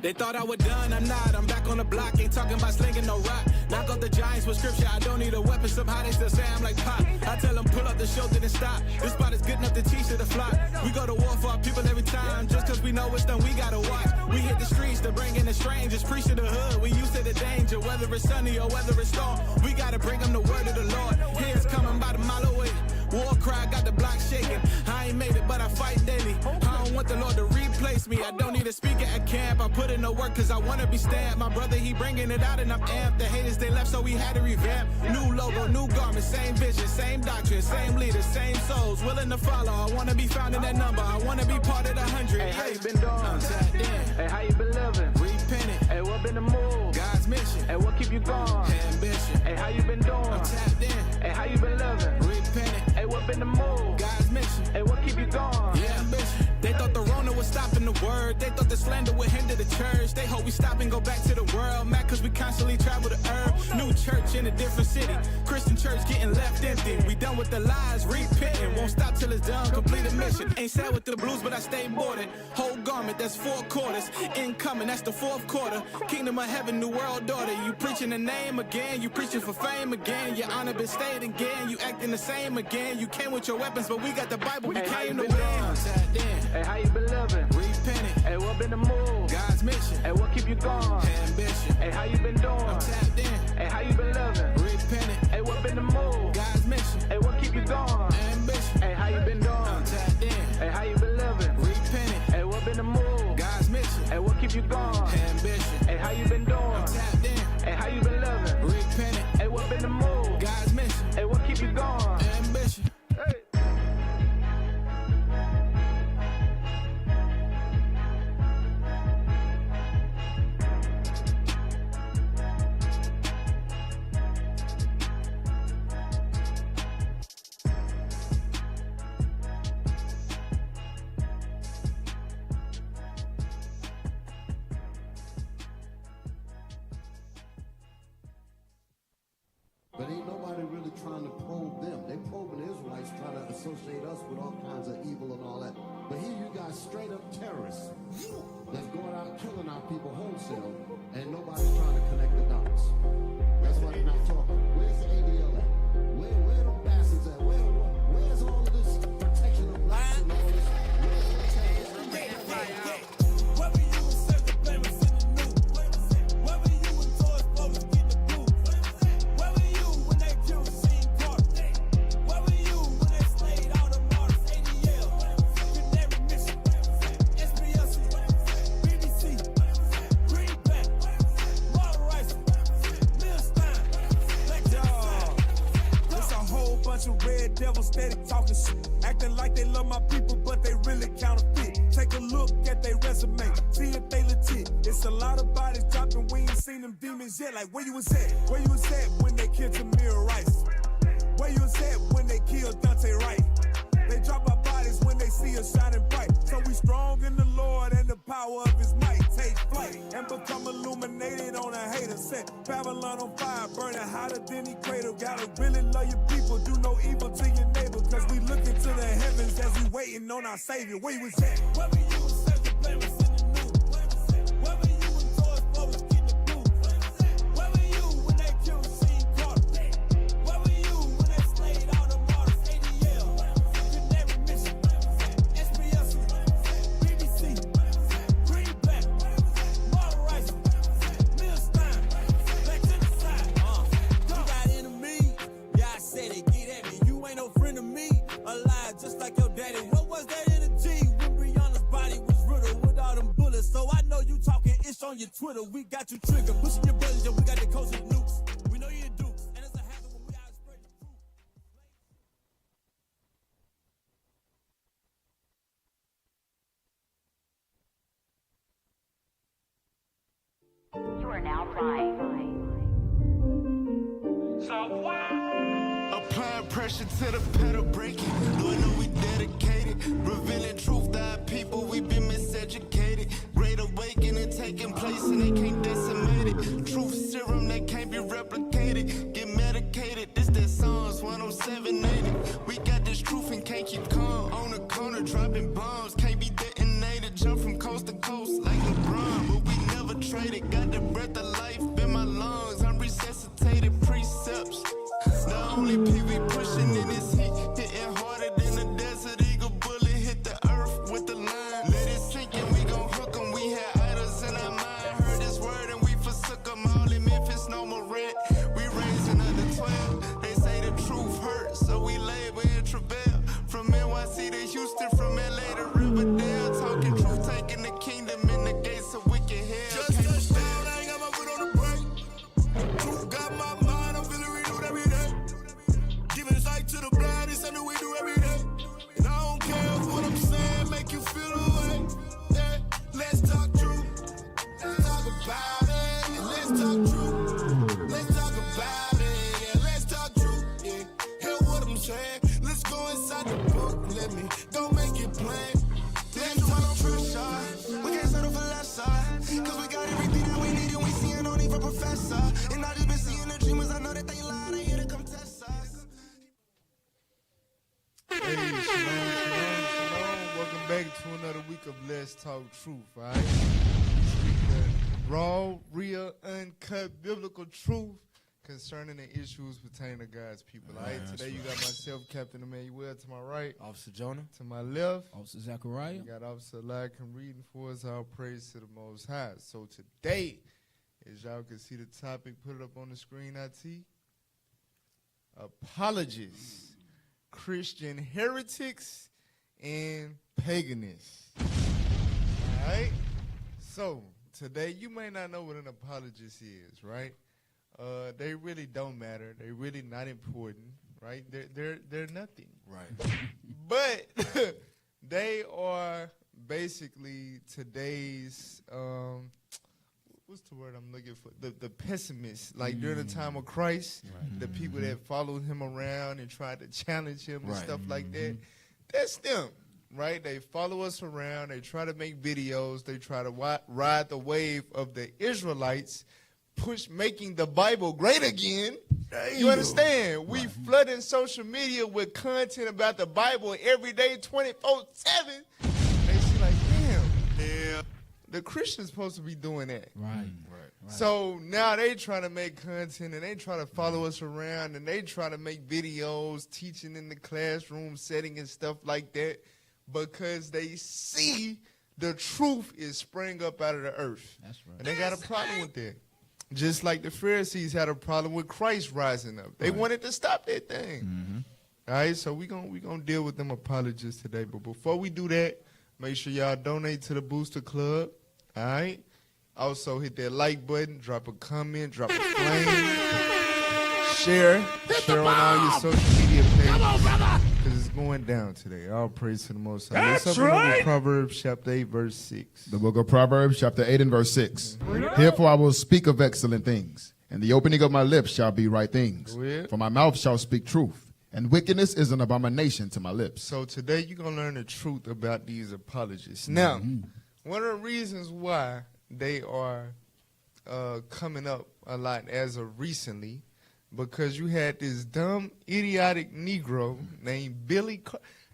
They thought I was done, I'm not. I'm back on the block, ain't talking about slinging no rock. Knock off the giants with scripture, I don't need a weapon. Somehow they still say I'm like Pop. I tell them pull up, the show didn't stop. This spot is good enough to teach to the flock. We go to war for our people every time. Just cause we know it's done, we gotta watch. We hit the streets to bring in the strangers. Preach to the hood, we used to the danger. Whether it's sunny or whether it's storm, we gotta bring them the word of the Lord. Here's coming by the mile away. War cry, got the block shaking. I ain't made it, but I fight daily. I don't want the Lord to replace me. I don't need a speaker at camp. I put in the work cause I wanna be stamped. My brother, he bringing it out and I'm amped. The haters, they left, so we had to revamp. New logo, new garment, same vision, same doctrine, same leaders, same souls, willing to follow. I wanna be found in that number. I wanna be part of the 100. Hey, how you been doing? Hey, how you been living? Repenting. Hey, what been the move? God's mission. Hey, what keep you going? Ambition. Hey, how you been doing? I'm tapped in. Hey, how you been living? Repenting. Hey, what been the move? God's mission. Hey, what keep you going? Yeah, ambition. They thought the Rona was stopping the word. They thought the slander would hinder the church. They hope we stop and go back to the world. Mad cause we constantly travel the earth. New church in a different city. Christian church getting left empty. We done with the lies, repenting. Won't stop till it's done, complete a mission. Ain't sad with the blues, but I stay boarded. Whole garment, that's 4 quarters. Incoming, that's the 4th quarter. Kingdom of heaven, new world order. You preaching the name again. You preaching for fame again. Your honor been stayed again. You acting the same again. You came with your weapons, but we got the Bible. We came to win. Hey, how you been living? Repenting. Hey, what been the move? God's mission. Hey, what keep you going? Ambition. Hey, how you been doing? I'm tapped in. Hey, how you been living? Repenting. Hey, what been the move? God's mission. Hey, what keep you going? Ambition. Hey, how you been doing? I'm tapped in. Hey, how you been living? Repenting. Hey, what been the move? God's mission. Hey, what keep you going? Ambition. Hey, how you been doing? I'm tapped in. Hey, how you been living? Repenting. Hey, what been the move? God's mission. Hey, what keep you going? Ambition. Hey. But ain't nobody really trying to probe them. They probing the Israelites, trying to associate us with all kinds of evil and all that. But here you got straight up terrorists that's going out killing our people wholesale, and nobody's trying to connect the dots. That's why they're not talking. Where's the ADL at? Where the bastards at? Where's all of this protection of blacks and all this? Whether you was served the blame us in the news, whether you was toys folks get the blue, whether you when they killed Sheen Carter, whether you when they slayed all the martyrs, ADL, Canary Mission, SBLC, BBC, Greenback, Martyr Rice, Millstein, Black Dog. There's a whole bunch of red devils steady talking shit, acting like they love my people, but they really counterfeit. Take a look at their resume, see if they legit. It's a lot of bodies dropping, we ain't seen them demons yet. Like where you was at? Where you was at when they killed Tamir Rice? Where you was at when they killed Dante Wright? They drop our bodies when they see us shining bright. So we strong in the Lord and the power of his might. Take flight and become illuminated on a hater set. Babylon on fire, burning hotter than the cradle. Gotta really love your people, do no evil to your neighbor. Cause we look into the heavens as we waiting on our savior. Where you was at? Whether you was served the blame us in the news, whether you was toys folks get the blue, whether you when they killed Sheen Carter, whether you when they slayed all the martyrs, ADL, Canary Mission, SBLC, BBC, Greenback, Martyr Rice, Millstein, back to the side. You got enemies, yeah I said it, get at me. You ain't no friend of me, alive just like your daddy. What was that in a G when Brianna's body was riddled with all them bullets? So I know you talking ish on your Twitter. We got you triggered, pushing your brothers, and we got the coast of nukes. We know you're dukes, and it's a habit when we out spreading the truth. You are now flying. Applying pressure to the pedal, breaking. Lord, know we dedicated. Revealing truth to our people, we've been miseducated. Great awakening taking place and they can't decimate it. Truth serum that can't be replicated. Get medicated, this that Psalms 10780. We got this truth and can't keep calm. On the corner dropping bombs, can't be detonated. Jump from coast to coast like LeBron, but we only PV pushing in this heat. Hitting harder than a desert eagle bullet hit the earth with the line. Let it sink and we gon' hook them. We had idols in our mind. Heard this word and we forsook them. All in Memphis, no more rent. We raising under 12. They say the truth hurts, so we labor in travail. From NYC to Houston, from LA to Riverdale. Talking truth, taking the kingdom in the gates of wicked hell. Just touched down, I ain't got my foot on the brake. Truth got my mind, I'm feeling renewed every day. Giving sight to the blind is something we do every day. And I don't care if what I'm saying make you feel away. Yeah, let's talk truth. Let's talk about it. Let's talk truth. Let's talk about it. Yeah, let's talk truth. Yeah, hear what I'm saying. Let's go inside the book. Let me go make it plain. Let's talk truth. We can't settle for less side. Cause we got everything that we need and we see it only for professor. And I just been seeing the dreamers. I know that they lie. They here to come test us. Hey, shalom, shalom, shalom. Welcome back to another week of Let's Talk Truth, all right? Speak the raw, real, uncut biblical truth concerning the issues pertaining to God's people, all right? Today you got myself, Captain Emmanuel, to my right. Officer Jonah. To my left, Officer Zachariah. we got Officer Larkin reading for us. All praise to the Most High. So today, as y'all can see the topic, put it up on the screen, IT. Apologists, Christian heretics, and paganists. All right? So today, you may not know what an apologist is, right? They really don't matter. They're really not important, right? They're nothing. Right. But they are basically today's what's the word I'm looking for? The pessimists. Like during the time of Christ, the people that followed him around and tried to challenge him and stuff like that. That's them, right? They follow us around. They try to make videos. They try to ride the wave of the Israelites, making the Bible great again. You understand? We flooding social media with content about the Bible every day, 24/7. They see like, damn, the Christian's supposed to be doing that. Right. So now they try to make content and they try to follow us around and they try to make videos teaching in the classroom setting and stuff like that because they see the truth is spring up out of the earth. That's right. And they got a problem with that. Just like the Pharisees had a problem with Christ rising up. They wanted to stop that thing. All right, so we gonna deal with them apologists today. But before we do that, make sure y'all donate to the Booster Club. All right? Also, hit that like button, drop a comment, drop a flame, share on all your social media pages. Because it's going down today. All praise to the Most High. That's right. Proverbs chapter 8, verse 6. The book of Proverbs, chapter 8 and verse 6. Herefore I will speak of excellent things, and the opening of my lips shall be right things. Go ahead. For my mouth shall speak truth, and wickedness is an abomination to my lips. So today you're going to learn the truth about these apologists. Now, one of the reasons why they are coming up a lot as of recently, because you had this dumb, idiotic Negro named Billy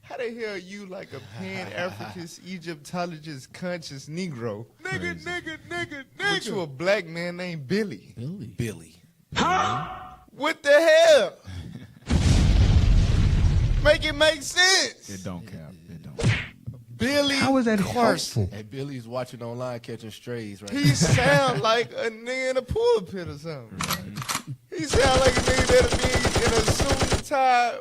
How the hell are you like a Pan-Africanist, Egyptologist, conscious Negro? Nigga. But you a black man named Billy. Billy. Huh? What the hell? Make it make sense. It don't count. It don't. Billy How is that Carson. helpful? Hey, Billy's watching online catching strays right He sound like a nigga in a pulpit or something. He sound like a nigga that'll be in a suit and tie,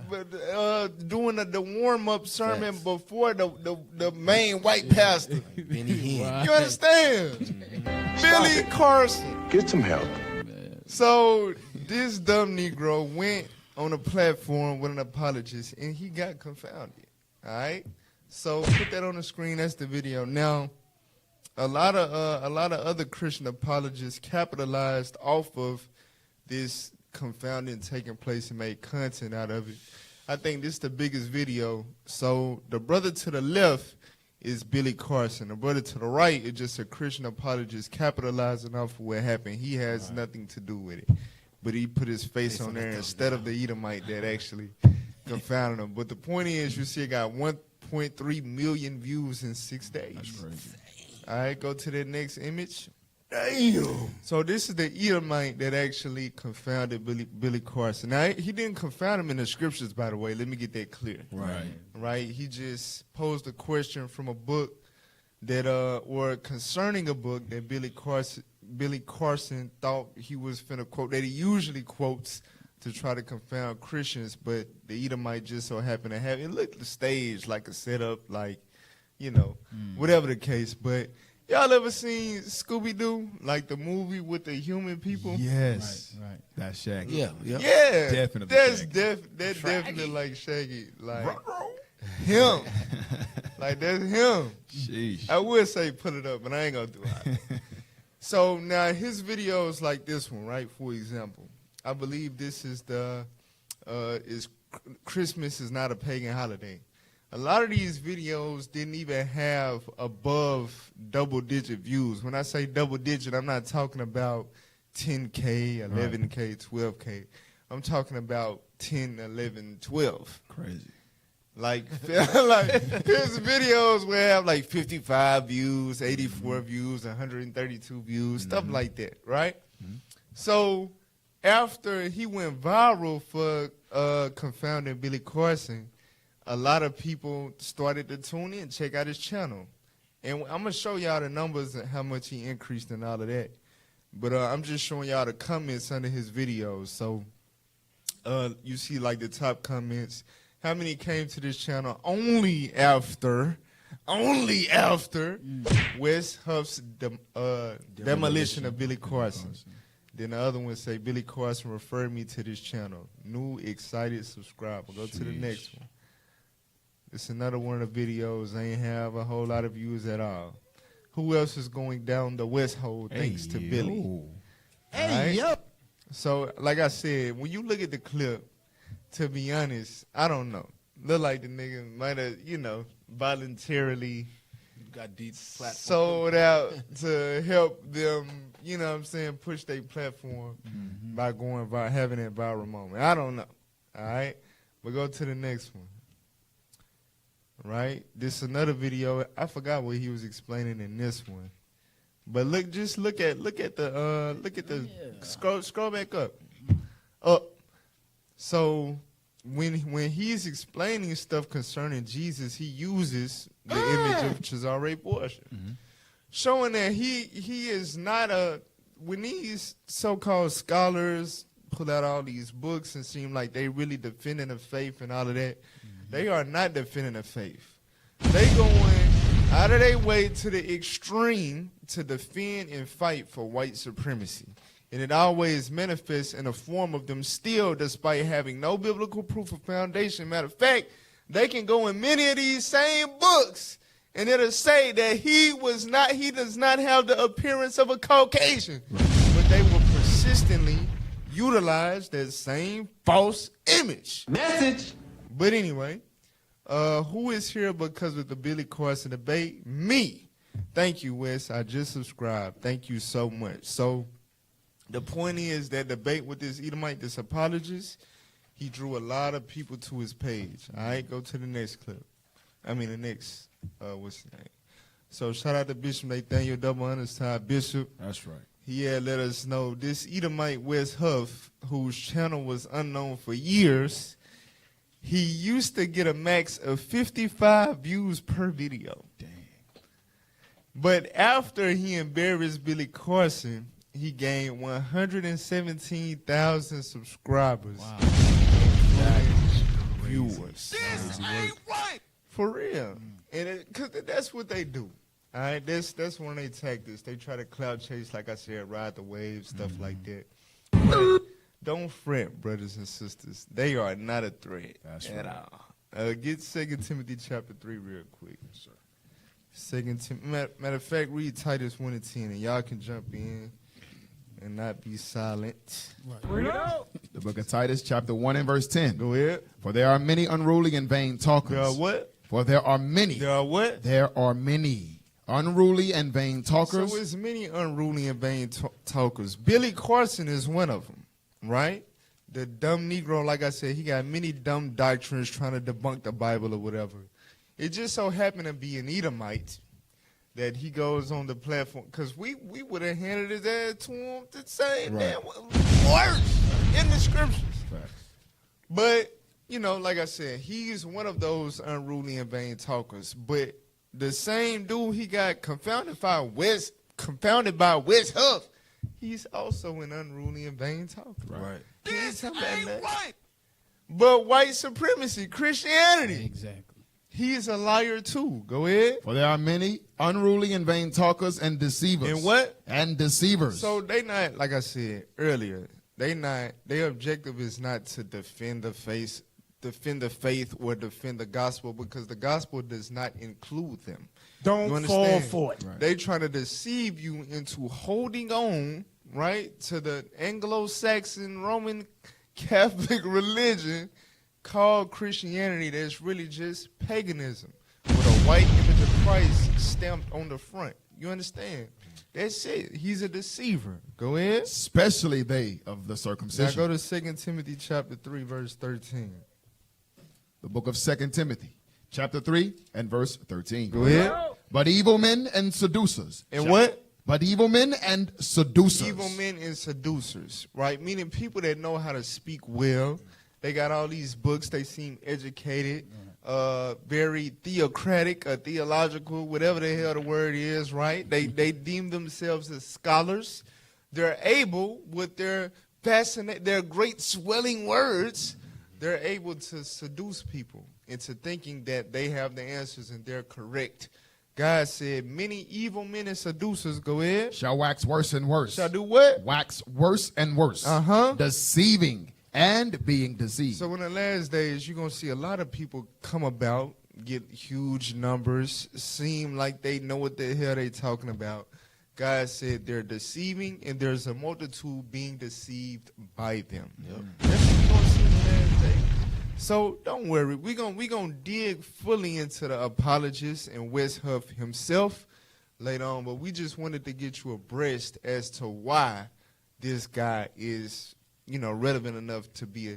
but doing the warm-up sermon before the main white pastor. Benny Hinn. You understand? Billy Carson. Get some help. So this dumb Negro went on a platform with an apologist, and he got confounded. All right. So put that on the screen. That's the video. Now, a lot of other Christian apologists capitalized off of this confounding taking place and made content out of it. I think this is the biggest video. So the brother to the left is Billy Carson. The brother to the right is just a Christian apologist capitalizing off of what happened. He has nothing to do with it. But he put his face on there instead of the Edomite that actually confounded him. But the point is, you see it got 1.3 million views in 6 days. That's crazy. All right, go to the next image. Damn. So this is the Edomite that actually confounded Billy Carson. Now, he didn't confound him in the scriptures, by the way. Let me get that clear. Right? He just posed a question from a book that, or concerning a book that Billy Carson thought he was finna quote, that he usually quotes to try to confound Christians, but the Edomite just so happened to have it. Looked the stage like a setup, like, you know, whatever the case. But y'all ever seen Scooby-Doo, like the movie with the human people? Yes. Right. That's Shaggy. Yeah. Definitely That's Shaggy. that's definitely like Shaggy. Like him. Like that's him. Sheesh. I would say put it up, but I ain't gonna do it. So now his videos like this one, right? For example, I believe this is Christmas is not a pagan holiday. A lot of these videos didn't even have above double-digit views. When I say double-digit, I'm not talking about 10K, 11K, 12K. I'm talking about 10, 11, 12. Crazy. Like his videos will have like 55 views, 84 views, 132 views, stuff like that, right? So after he went viral for confounding Billy Carson, a lot of people started to tune in, check out his channel. And I'm going to show y'all the numbers and how much he increased and all of that. But I'm just showing y'all the comments under his videos. So you see like the top comments. How many came to this channel only after Wes Huff's demolition of Billy Carson. Then the other one say, Billy Carson referred me to this channel. New excited subscriber. Go to the next one. It's another one of the videos. They ain't have a whole lot of views at all. Who else is going down the West hole thanks to Billy? Hey, yep. So, like I said, when you look at the clip, to be honest, I don't know. Look like the nigga might have, you know, voluntarily got deep platform. sold out to help them, you know what I'm saying, push their platform by going having that viral moment. I don't know. All right? But go to the next one. Right? This is another video. I forgot what he was explaining in this one. But look at the scroll back up. So when he's explaining stuff concerning Jesus, he uses the image of Cesare Borgia, showing that he is not when these so-called scholars pull out all these books and seem like they really defending the faith and all of that, they are not defending the faith. They going out of their way to the extreme to defend and fight for white supremacy. And it always manifests in the form of them still, despite having no biblical proof of foundation. Matter of fact, they can go in many of these same books and it'll say that he does not have the appearance of a Caucasian. But they will persistently utilize that same false image. Message. But anyway, who is here because of the Billy Carson debate? Me. Thank you, Wes. I just subscribed. Thank you so much. So the point is that debate with this Edomite, this apologist, he drew a lot of people to his page. All right, go to the next clip. The next, what's his name? So shout out to Bishop Nathaniel __ Bishop. That's right. He had let us know this Edomite Wes Huff, whose channel was unknown for years, he used to get a max of 55 views per video. Dang. But after he embarrassed Billy Carson, he gained 117,000 subscribers. Wow. Viewers. This ain't right. For real. And because that's what they do. All right, that's one of their tactics. They try to cloud chase, like I said, ride the wave, stuff like that. But don't fret, brothers and sisters. They are not a threat at all. Get 2 Timothy chapter 3 real quick. Yes, sir. 2 Timothy. Matter of fact, read Titus 1:10, and y'all can jump in and not be silent. Bring it out. The book of Titus, chapter 1 and verse 10. Go ahead. For there are many unruly and vain talkers. There are what? For there are many. There are what? There are many unruly and vain talkers. So it's many unruly and vain talkers. Billy Carson is one of them, right? The dumb Negro, like I said, he got many dumb doctrines trying to debunk the Bible or whatever. It just so happened to be an Edomite that he goes on the platform, because we would have handed his ass to him the same damn words in the scriptures. But, you know, like I said, he's one of those unruly and vain talkers. But the same dude he got confounded by Wes Huff, he's also an unruly and vain talker. Right. This ain't right. But white supremacy, Christianity. Exactly. He's a liar too. Go ahead. For there are many unruly and vain talkers and deceivers. And what? And deceivers. So they not, like I said earlier, their objective is not to defend the faith or defend the gospel, because the gospel does not include them. Don't fall for it. They try to deceive you into holding on, right, to the Anglo-Saxon Roman Catholic religion called Christianity, that's really just paganism with a white image of Christ stamped on the front. You understand? That's it. He's a deceiver. Go ahead. Especially they of the circumcision. Now go to 2 Timothy chapter 3, verse 13. The book of 2 Timothy, chapter 3 and verse 13. Go ahead. But evil men and seducers. And what? But evil men and seducers. Evil men and seducers, right? Meaning people that know how to speak well. They got all these books. They seem educated, very theocratic, theological, whatever the hell the word is, right? They deem themselves as scholars. They're able, with their great swelling words, they're able to seduce people into thinking that they have the answers and they're correct. God said, many evil men and seducers, go ahead, shall wax worse and worse. Shall do what? Wax worse and worse. Deceiving and being deceived. So in the last days, you're going to see a lot of people come about, get huge numbers, seem like they know what the hell they talking about. God said they're deceiving, and there's a multitude being deceived by them. Yep. That's what you're going to see in the last days. So don't worry. We're gonna dig fully into the apologist and Wes Huff himself later on, but we just wanted to get you abreast as to why this guy is, relevant enough to be,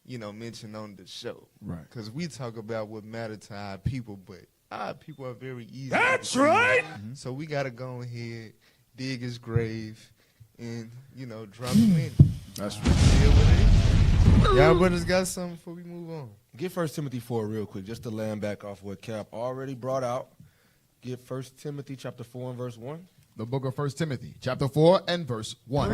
mentioned on the show. Right. Because we talk about what matters to our people, but our people are very easy. That's right. So we got to go ahead, dig his grave, and, drop him in. That's right. Deal with it. Y'all brothers got something before we move on? Get 1 Timothy 4 real quick, just to land back off what Cap already brought out. Get 1 Timothy chapter 4 and verse 1. The book of 1 Timothy, chapter 4 and verse 1.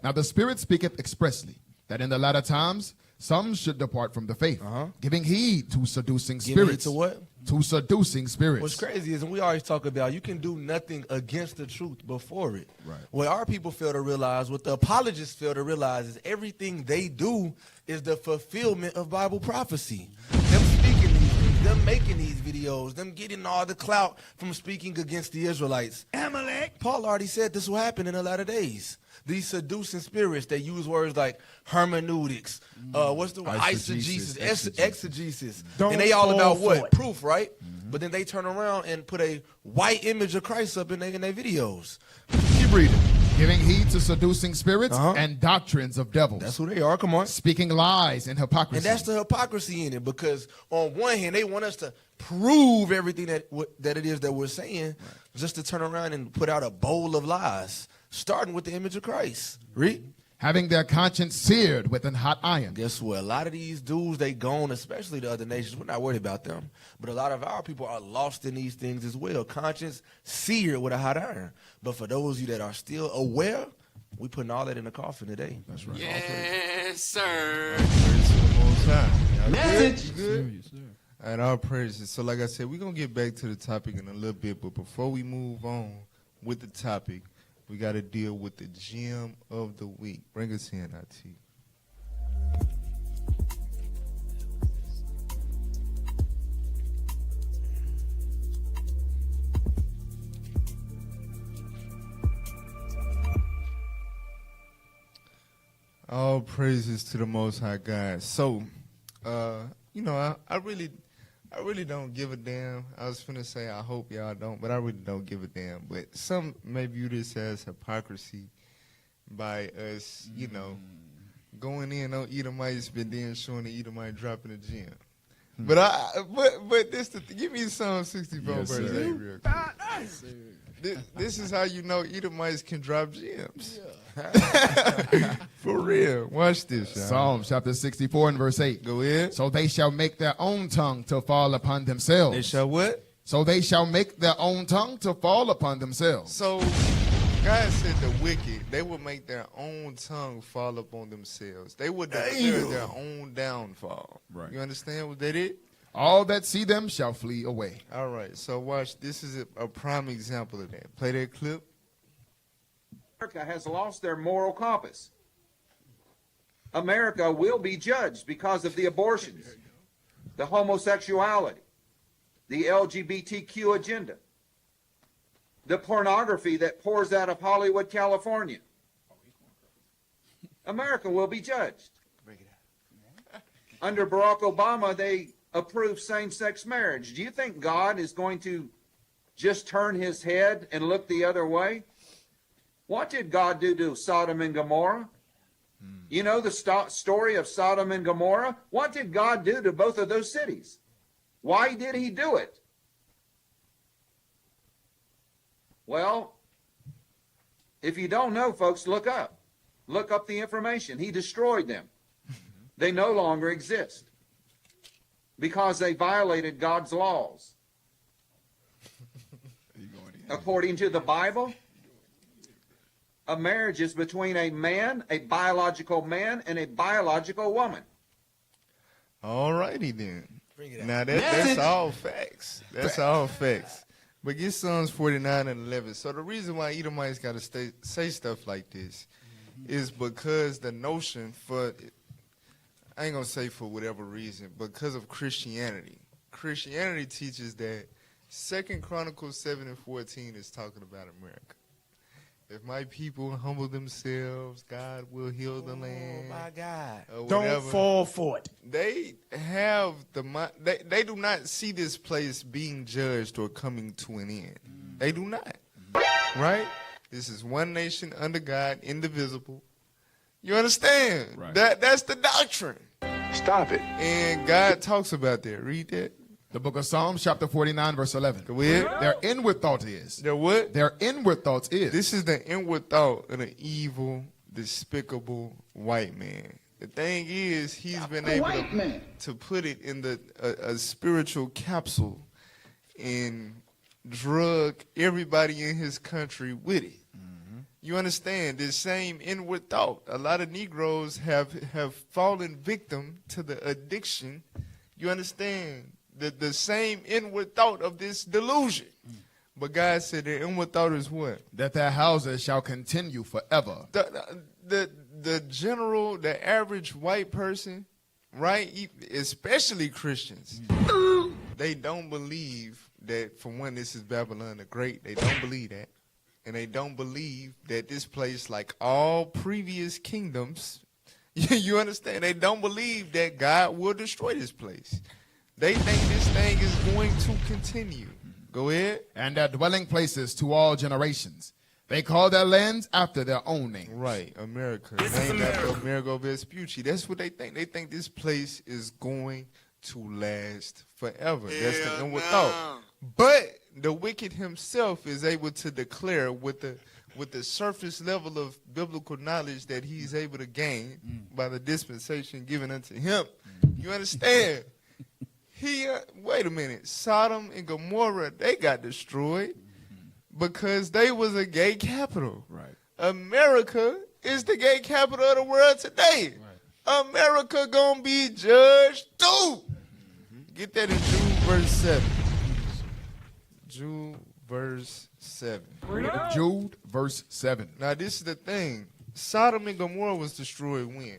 Now the Spirit speaketh expressly, that in the latter times some should depart from the faith, giving heed to seducing spirits. To what? To seducing spirits. What's crazy is, and we always talk about, you can do nothing against the truth before it. Right. What our people fail to realize, what the apologists fail to realize, is everything they do is the fulfillment of Bible prophecy. Them speaking these things, them making these videos, them getting all the clout from speaking against the Israelites. Amalek. Paul already said this will happen in the latter days. These seducing spirits, they use words like hermeneutics, what's the word? Exegesis. And they all about what? Proof, right? But then they turn around and put a white image of Christ up in their videos. Keep reading. Giving heed to seducing spirits and doctrines of devils. That's who they are, come on. Speaking lies and hypocrisy. And that's the hypocrisy in it, because on one hand, they want us to prove everything that it is that we're saying, just to turn around and put out a bowl of lies, starting with the image of Christ. Read. Having their conscience seared with an hot iron. Guess what? A lot of these dudes, they gone, especially the other nations. We're not worried about them. But a lot of our people are lost in these things as well. Conscience seared with a hot iron. But for those of you that are still aware, we putting all that in the coffin today. That's right. Yes, sir. Message. Good. And our praises. So like I said, we're going to get back to the topic in a little bit. But before we move on with the topic, we got to deal with the gem of the week. Bring us in, IT. All praises to the Most High God. So, I really don't give a damn. I was finna say I hope y'all don't, but I really don't give a damn. But some may view this as hypocrisy by us, going in on Edomites, but then showing the Edomite dropping the gem. But this give me Psalm 64 verse 8 real quick. This is how you know Edomites can drop gems. For real. Watch this, y'all. Psalm chapter 64 and verse 8. Go ahead. So they shall make their own tongue to fall upon themselves. They shall what? So they shall make their own tongue to fall upon themselves. So God said the wicked, they will make their own tongue fall upon themselves. They would declare their own downfall. Right. You understand what they did? All that see them shall flee away. All right. So watch. This is a prime example of that. Play that clip. America has lost their moral compass. America will be judged because of the abortions, the homosexuality, the LGBTQ agenda, the pornography that pours out of Hollywood, California. America will be judged. Under Barack Obama, they approved same-sex marriage. Do you think God is going to just turn his head and look the other way? What did God do to Sodom and Gomorrah? You know the story of Sodom and Gomorrah? What did God do to both of those cities? Why did he do it? Well, if you don't know, folks, look up. Look up the information. He destroyed them. They no longer exist because they violated God's laws. According to the Bible, a marriage is between a man, a biological man, and a biological woman. All righty then. Now that's all facts. That's all facts. But get Psalms 49 and 11. So the reason why Edomites got to say stuff like this is because the notion for, I ain't going to say for whatever reason, because of Christianity. Christianity teaches that 2 Chronicles 7 and 14 is talking about America. If my people humble themselves, God will heal the land. Oh, my God. Don't fall for it. They have they do not see this place being judged or coming to an end. They do not. Right? This is one nation under God, indivisible. You understand? Right. That's the doctrine. Stop it. And God talks about that. Read that. The book of Psalms, chapter 49, verse 11. Go ahead. Their inward thought is. Their what? Their inward thoughts is. This is the inward thought of an evil, despicable white man. The thing is, he's been able to put it in a spiritual capsule and drug everybody in his country with it. You understand? This same inward thought. A lot of Negroes have fallen victim to the addiction. You understand? The same inward thought of this delusion. But God said the inward thought is what? That their houses shall continue forever. The general, the average white person, right, especially Christians, they don't believe that, for one, this is Babylon the Great. They don't believe that. And they don't believe that this place, like all previous kingdoms, you understand, they don't believe that God will destroy this place. They think this thing is going to continue. Go ahead. And their dwelling places to all generations. They call their lands after their own name. Right, America. Named after Amerigo Vespucci. That's what they think. They think this place is going to last forever. That's the inward thought. But the wicked himself is able to declare with the surface level of biblical knowledge that he's able to gain by the dispensation given unto him. You understand? Wait a minute. Sodom and Gomorrah, they got destroyed because they was a gay capital. Right. America is the gay capital of the world today. Right. America gonna be judged too. Get that in Jude verse 7. Jude verse 7. Jude verse 7. Now this is the thing. Sodom and Gomorrah was destroyed when?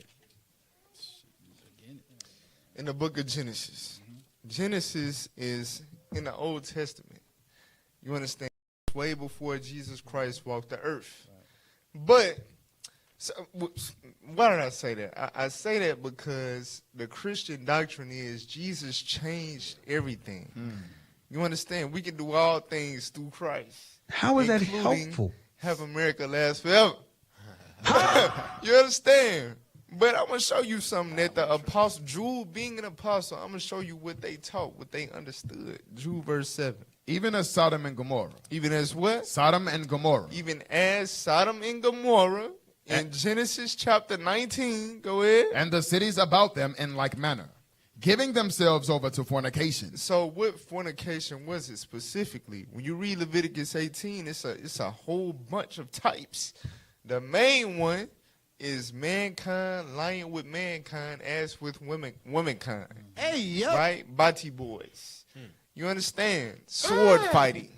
In the book of Genesis. Genesis is in the Old Testament. You understand? Way before Jesus Christ walked the earth. But so, why did I say that? I say that because the Christian doctrine is Jesus changed everything. You understand? We can do all things through Christ. How is that helpful? Have America last forever. You understand? But I'm going to show you something that the apostle, Jude being an apostle, I'm going to show you what they taught, what they understood. Jude verse 7. Even as Sodom and Gomorrah. Even as what? Sodom and Gomorrah. Even as Sodom and Gomorrah in Genesis chapter 19. Go ahead. And the cities about them in like manner, giving themselves over to fornication. So what fornication was it specifically? When you read Leviticus 18, it's a whole bunch of types. The main one is mankind lying with mankind as with womankind. Hey, yo. Right? Bati boys. You understand? Sword fighting.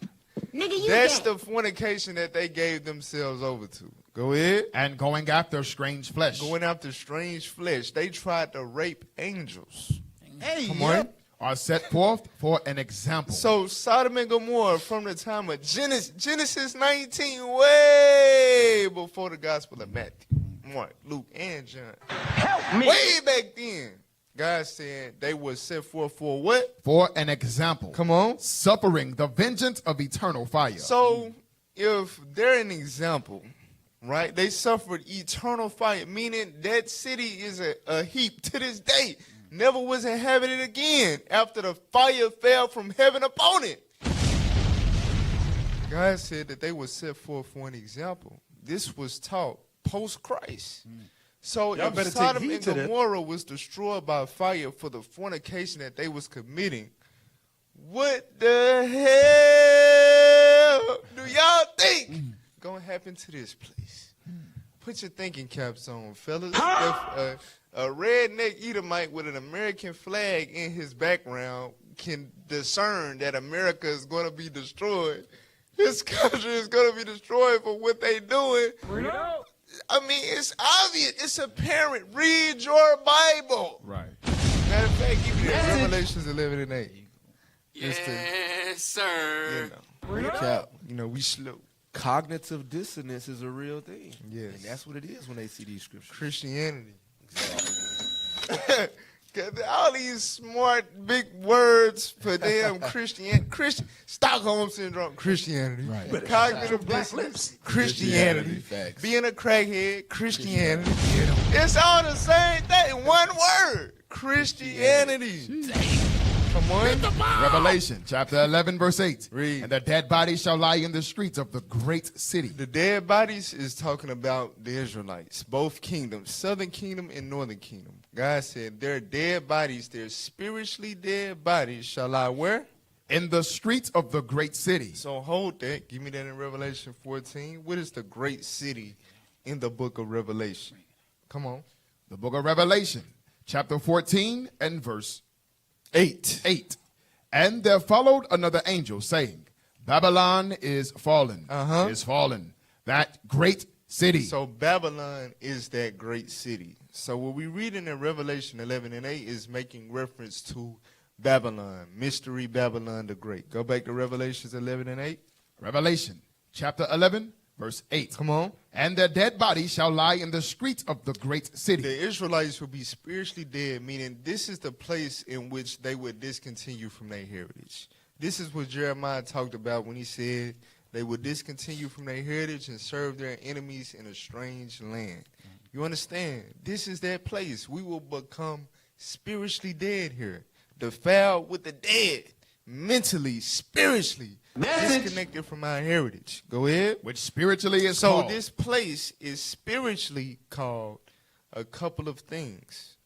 Nigga, That's the fornication that they gave themselves over to. Go ahead. And going after strange flesh. Going after strange flesh. They tried to rape angels. Hey, Come yo. on. Are set forth for an example. So Sodom and Gomorrah from the time of Genesis 19, way before the Gospel of Matthew, Mark, Luke, and John. Help me. Way back then, God said they were set forth for what? For an example. Come on. Suffering the vengeance of eternal fire. So if they're an example, right, they suffered eternal fire, meaning that city is a heap to this day. Never was inhabited again after the fire fell from heaven upon it. God said that they were set forth for an example. This was taught post-Christ. So Y'all better if take Sodom heed and to that. Gomorrah was destroyed by fire for the fornication that they was committing, what the hell do y'all think gonna happen to this place? Put your thinking caps on, fellas. If a redneck Edomite with an American flag in his background can discern that America is going to be destroyed, this country is going to be destroyed for what they doing. I mean, it's obvious. It's apparent. Read your Bible. Right. Matter of fact, give me that. Revelations 11 and 8. Yes, sir. We slow. Cognitive dissonance is a real thing. Yes. And that's what it is when they see these scriptures. Christianity. All these smart big words for damn Stockholm syndrome, Christianity. Right. Cognitive dissonance, Christianity. Facts. Being a crackhead, Christianity. It's all the same thing. One word, Christianity. Come on. Revelation chapter 11 verse 8. Read. And the dead bodies shall lie in the streets of the great city. The dead bodies is talking about the Israelites, both kingdoms, southern kingdom and northern kingdom. God said their dead bodies, their spiritually dead bodies shall lie where? In the streets of the great city. So hold that. Give me that in Revelation 14. What is the great city in the book of Revelation? Come on. The book of Revelation chapter 14 and verse 8. And there followed another angel saying, Babylon is fallen, is fallen, that great city. So Babylon is that great city. So what we read in Revelation 11 and 8 is making reference to Babylon, mystery Babylon the Great. Go back to Revelations 11 and 8. Revelation chapter 11 verse 8. Come on. And their dead bodies shall lie in the streets of the great city. The Israelites will be spiritually dead, meaning this is the place in which they would discontinue from their heritage. This is what Jeremiah talked about when he said they would discontinue from their heritage and serve their enemies in a strange land. You understand? This is that place. We will become spiritually dead here. Defiled with the dead. Mentally, spiritually. Disconnected from our heritage. Go ahead. Which spiritually is so called. This place is spiritually called a couple of things.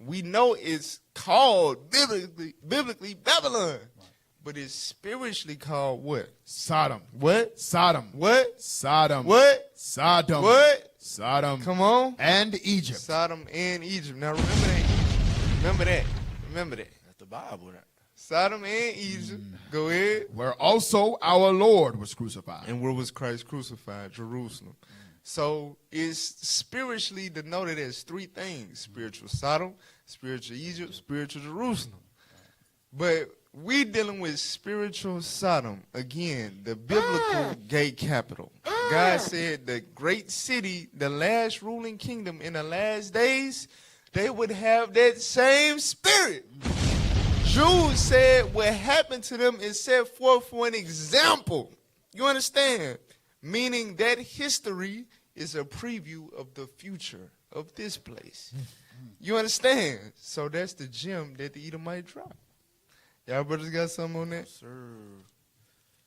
We know it's called biblically Babylon. But it's spiritually called what? Sodom. What? Sodom. What? Sodom. What? Sodom. What? Sodom. Come on. And Egypt. Sodom and Egypt. Now remember that. Remember that. Remember that. That's the Bible. Right? Sodom and Egypt. Go ahead. Where also our Lord was crucified. And where was Christ crucified? Jerusalem. So it's spiritually denoted as three things. Spiritual Sodom, spiritual Egypt, spiritual Jerusalem. But we dealing with spiritual Sodom. Again, the biblical gate capital. God said the great city, the last ruling kingdom in the last days, they would have that same spirit. Jews said what happened to them is set forth for an example. You understand? Meaning that history is a preview of the future of this place. You understand? So that's the gem that the Edomite dropped. Y'all brothers got something on that? Sir.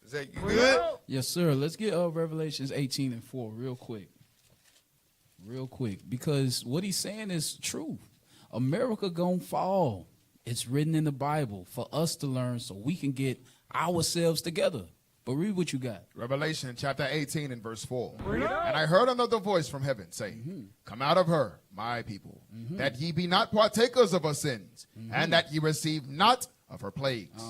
Is that good? Yes, sir. Let's get Revelations 18:4 real quick. Because what he's saying is true. America gonna fall. It's written in the Bible for us to learn so we can get ourselves together. But read what you got. Revelation chapter 18 and verse 4. And I heard another voice from heaven saying, Come out of her, my people, that ye be not partakers of her sins, and that ye receive not of her plagues.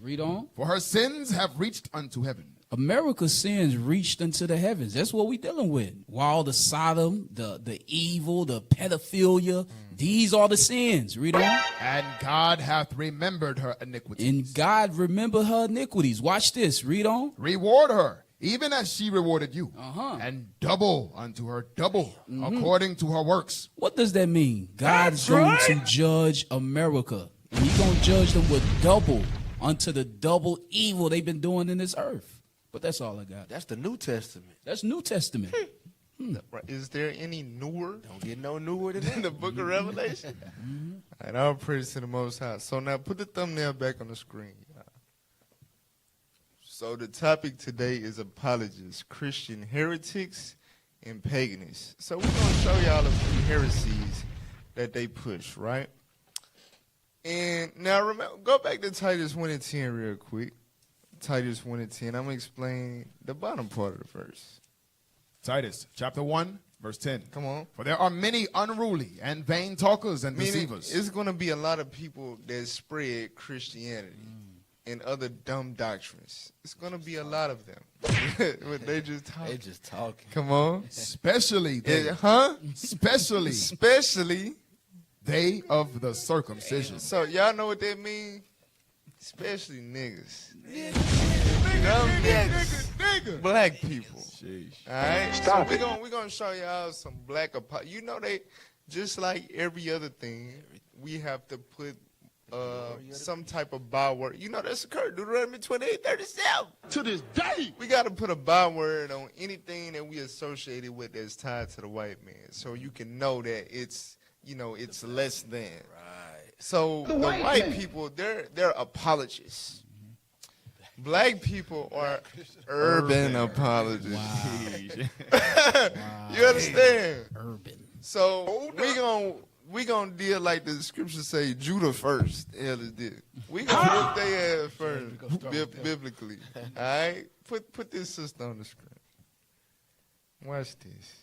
Read on. For her sins have reached unto heaven. America's sins reached into the heavens. That's what we dealing with. While the Sodom, the evil, the pedophilia, these are the sins. Read on. And God hath remembered her iniquities. And God remembered her iniquities. Watch this. Read on. Reward her, even as she rewarded you, and double unto her double, according to her works. What does that mean? God's going to judge America. And he's going to judge them with double unto the double evil they've been doing in this earth. But that's all I got. That's the New Testament. That's New Testament. Is there any newer? Don't get no newer than that. In the book of Revelation? All right, all praise to the Most High. So now put the thumbnail back on the screen. So the topic today is apologists, Christian heretics, and paganists. So we're going to show y'all a few heresies that they push, right? And now remember, go back to Titus 1 and 10 real quick. Titus 1 and 10. I'm going to explain the bottom part of the verse. Titus chapter 1, verse 10. Come on. For there are many unruly and vain talkers and deceivers. It's going to be a lot of people that spread Christianity and other dumb doctrines. It's going to be a lot of them. They just talk. They just talking. Come on. Especially they. Especially they of the circumcision. So y'all know what that means? Especially niggas. Black people. All right? Stop it. We're going to show y'all some black apologists. You know, they just like every other thing, we have to put some type of byword. You know, that's occurred. Deuteronomy 28:37. To this day. We got to put a byword on anything that we associated with that's tied to the white man, so you can know that it's, you know, it's less than. Right. So the white people, they're apologists. Black people are urban apologists. Wow. You understand? Urban. So we gonna deal like the scriptures say, Judah first. The hell is this? We gonna look their ass first, biblically. All right, put this sister on the screen. Watch this.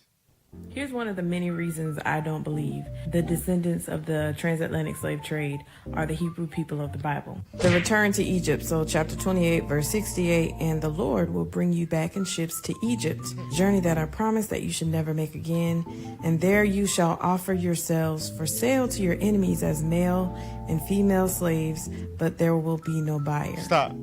Here's one of the many reasons I don't believe the descendants of the transatlantic slave trade are the Hebrew people of the Bible. The return to Egypt, so chapter 28, verse 68, and the Lord will bring you back in ships to Egypt, journey that I promise that you should never make again, and there you shall offer yourselves for sale to your enemies as male and female slaves, but there will be no buyer. Stop.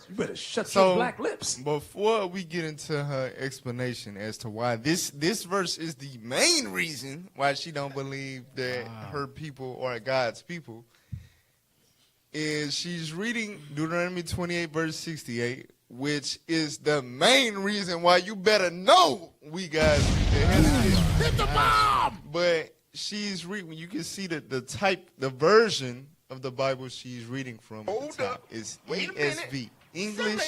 You better shut your black lips. Before we get into her explanation as to why this verse is the main reason why she don't believe that her people are God's people, is she's reading Deuteronomy 28, verse 68, which is the main reason why you better know we God's people. Hit the bomb! But she's reading, you can see that the version of the Bible she's reading from at the top is ESV. English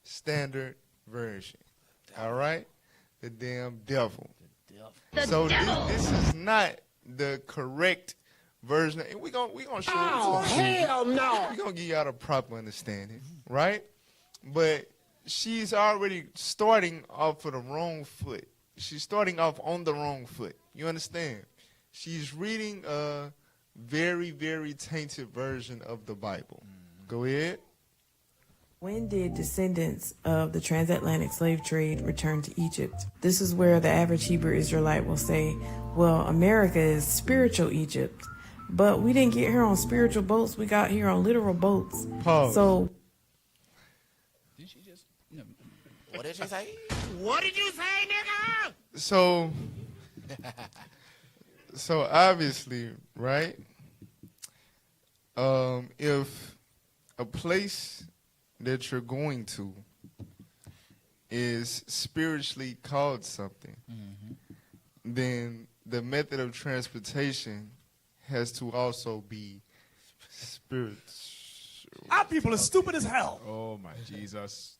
Standard Version. All right? The damn devil. So this is not the correct version. And we're gonna show Oh, hell no. We're going to give y'all the proper understanding, right? But she's already starting off of the wrong foot. She's starting off on the wrong foot. You understand? She's reading a very, very tainted version of the Bible. Go ahead. When did descendants of the transatlantic slave trade return to Egypt? This is where the average Hebrew Israelite will say, well, America is spiritual Egypt, but we didn't get here on spiritual boats. We got here on literal boats. Pause. So, Did she just? What did she say? What did you say, nigga? So obviously, right? If a place that you're going to is spiritually called something, then the method of transportation has to also be spiritual. Our people are stupid as hell. Oh, my Jesus.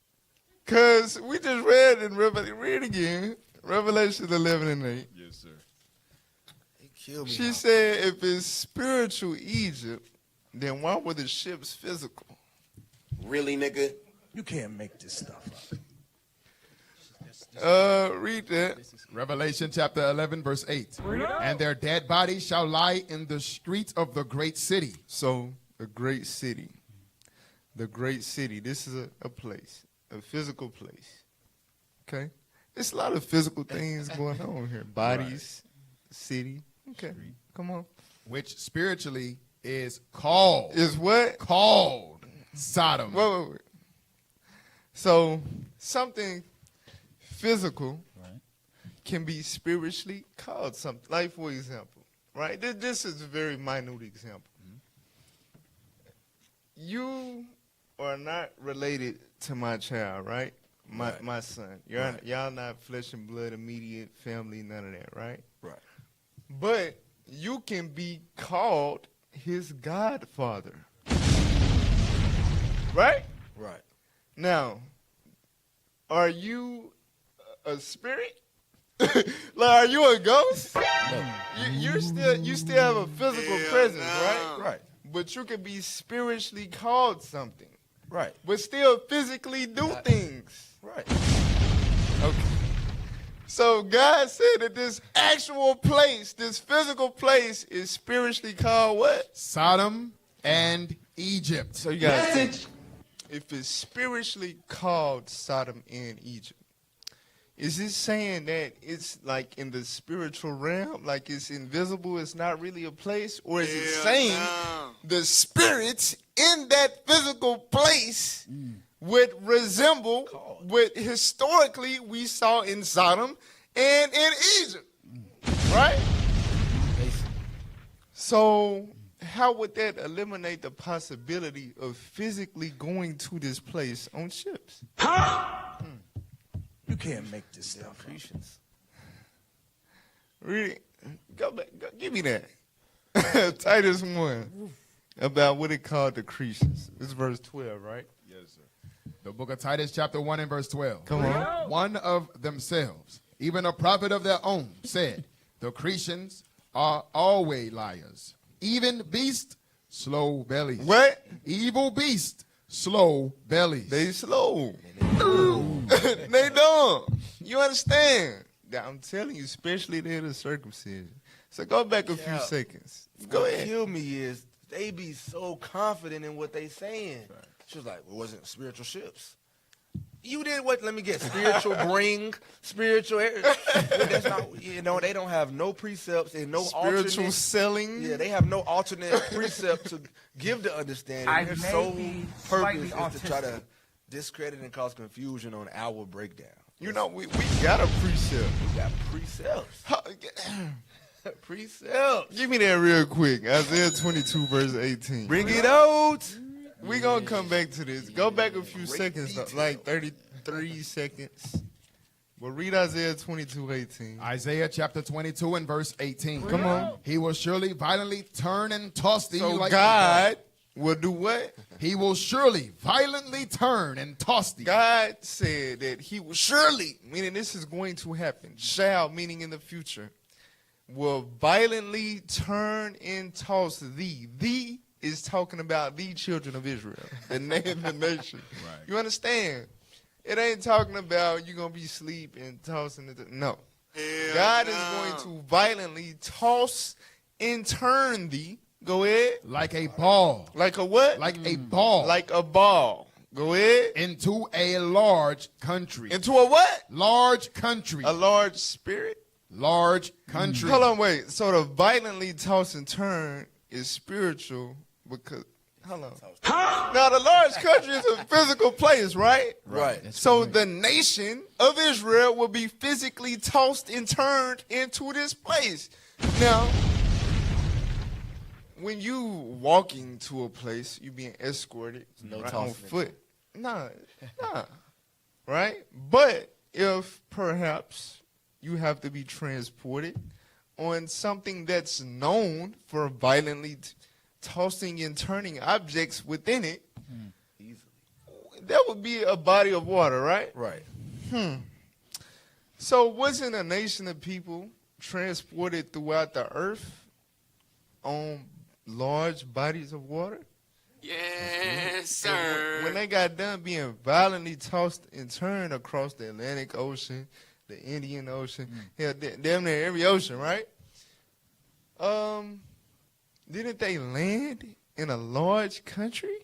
Because we just read in read again, Revelation 11 and 8. Yes, sir. She said, if it's spiritual Egypt, then why were the ships physical? Really, nigga? You can't make this stuff up. Read that. Revelation chapter 11, verse 8. And their dead bodies shall lie in the streets of the great city. So, the great city. The great city. This is a place, a physical place. Okay? There's a lot of physical things going on here. Bodies, city. Okay, come on. Which spiritually is called. Is what? Called Sodom. Wait. So, something physical can be spiritually called something. Like, for example, right? This is a very minute example. You are not related to my child, right? My son. Y'all not flesh and blood, immediate family, none of that, right? Right. But you can be called his godfather. Right? Right. Now, are you a spirit? Like, are you a ghost? No. You still have a physical presence, right? Right. But you can be spiritually called something. Right. But still physically do things. Right. Okay. So God said that this actual place, this physical place, is spiritually called what? Sodom and Egypt. So you got to think, if it's spiritually called Sodom and Egypt, is it saying that it's like in the spiritual realm, like it's invisible, it's not really a place? Or is it saying the spirits in that physical place would resemble what historically we saw in Sodom and in Egypt, right? So how would that eliminate the possibility of physically going to this place on ships? You can't make this stuff up. Really? Go back. Give me that. Titus 1 about what it called the Cretians. It's verse 12, right? Yes, sir. The book of Titus, chapter 1 and verse 12. Come on. One of themselves, even a prophet of their own, said, the Cretians are always liars. Even beasts, slow bellies. What? Evil beasts, slow bellies. They slow. They dumb. You understand? I'm telling you, especially there the circumcision. So go back a few seconds. Go ahead. What kill me is they be so confident in what they saying. Right. She was like, well, it wasn't spiritual ships. You did what? Let me get spiritual bring, spiritual. That's not, they don't have no precepts and no spiritual alternate selling. Yeah, they have no alternate precept to give the understanding. Their sole purpose is to try to discredit and cause confusion on our breakdown. We got a precept. We got precepts. Precepts. Give me that real quick. Isaiah 22, verse 18. Bring it out. We're going to come back to this. Go back a few seconds, like 33 seconds. Well, read Isaiah 22, 18. Isaiah chapter 22 and verse 18. Come on. He will surely violently turn and toss thee like God will do what? He will surely violently turn and toss thee. God said that he will surely, meaning this is going to happen, shall, meaning in the future, will violently turn and toss thee. Thee is talking about the children of Israel, the nation. Right. You understand? It ain't talking about you going to be asleep and tossing it. No. God is going to violently toss and turn thee. Go ahead. Like a ball. Like a what? Like a ball. Like a ball. Go ahead. Into a large country. Into a what? Large country. A large spirit? Large country. Hold on, wait. So the violently toss and turn is spiritual because, hold on. Now the large country is a physical place, right? Right. So the nation of Israel will be physically tossed and turned into this place. Now, when you walking to a place, you being escorted on foot. Nah. Right? But if perhaps you have to be transported on something that's known for violently tossing and turning objects within it, that would be a body of water, right? Right. So wasn't a nation of people transported throughout the earth on large bodies of water? Yes, sir. When they got done being violently tossed and turned across the Atlantic Ocean, the Indian Ocean, hell, damn near every ocean, right? Didn't they land in a large country?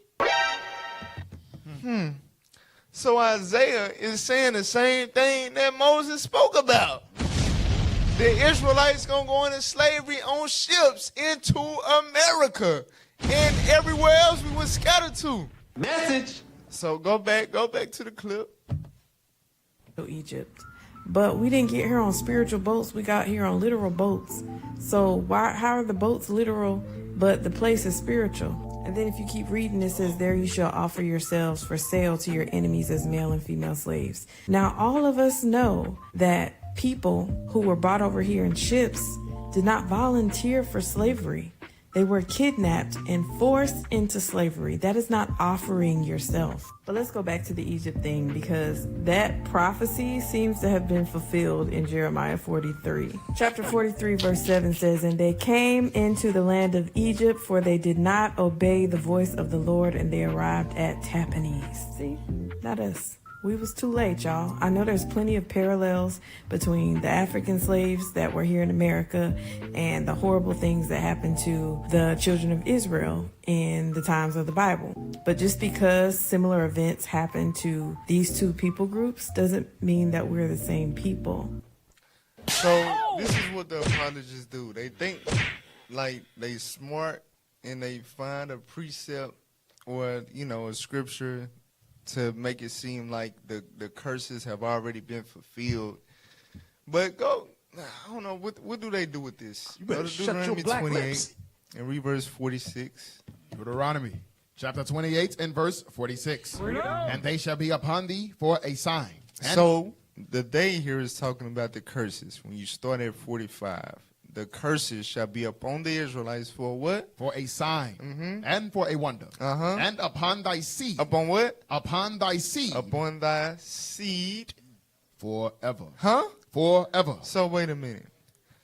So Isaiah is saying the same thing that Moses spoke about. The Israelites gonna go into slavery on ships into America and everywhere else we were scattered to. Message. So go back to the clip. Egypt. But we didn't get here on spiritual boats. We got here on literal boats. So how are the boats literal, but the place is spiritual? And then if you keep reading, it says, there you shall offer yourselves for sale to your enemies as male and female slaves. Now, all of us know that people who were brought over here in ships did not volunteer for slavery. They were kidnapped and forced into slavery. That is not offering yourself. But let's go back to the Egypt thing, because that prophecy seems to have been fulfilled in Jeremiah 43. Chapter 43 verse 7 says, and they came into the land of Egypt, for they did not obey the voice of the Lord, and they arrived at Tapanhes. See, not us. We was too late, y'all. I know there's plenty of parallels between the African slaves that were here in America and the horrible things that happened to the children of Israel in the times of the Bible. But just because similar events happen to these two people groups doesn't mean that we're the same people. So this is what the apologists do. They think like they smart and they find a precept or, a scripture to make it seem like the curses have already been fulfilled. But I don't know, what do they do with this? You better Go to shut your Deuteronomy black 28 lips. and read verse 46. Deuteronomy chapter 28 and verse 46. And they shall be upon thee for a sign. So the day here is talking about the curses. When you start at 45, the curses shall be upon the Israelites for what? For a sign and for a wonder. And upon thy seed. Upon what? Upon thy seed. Upon thy seed. Forever. Huh? Forever. So wait a minute.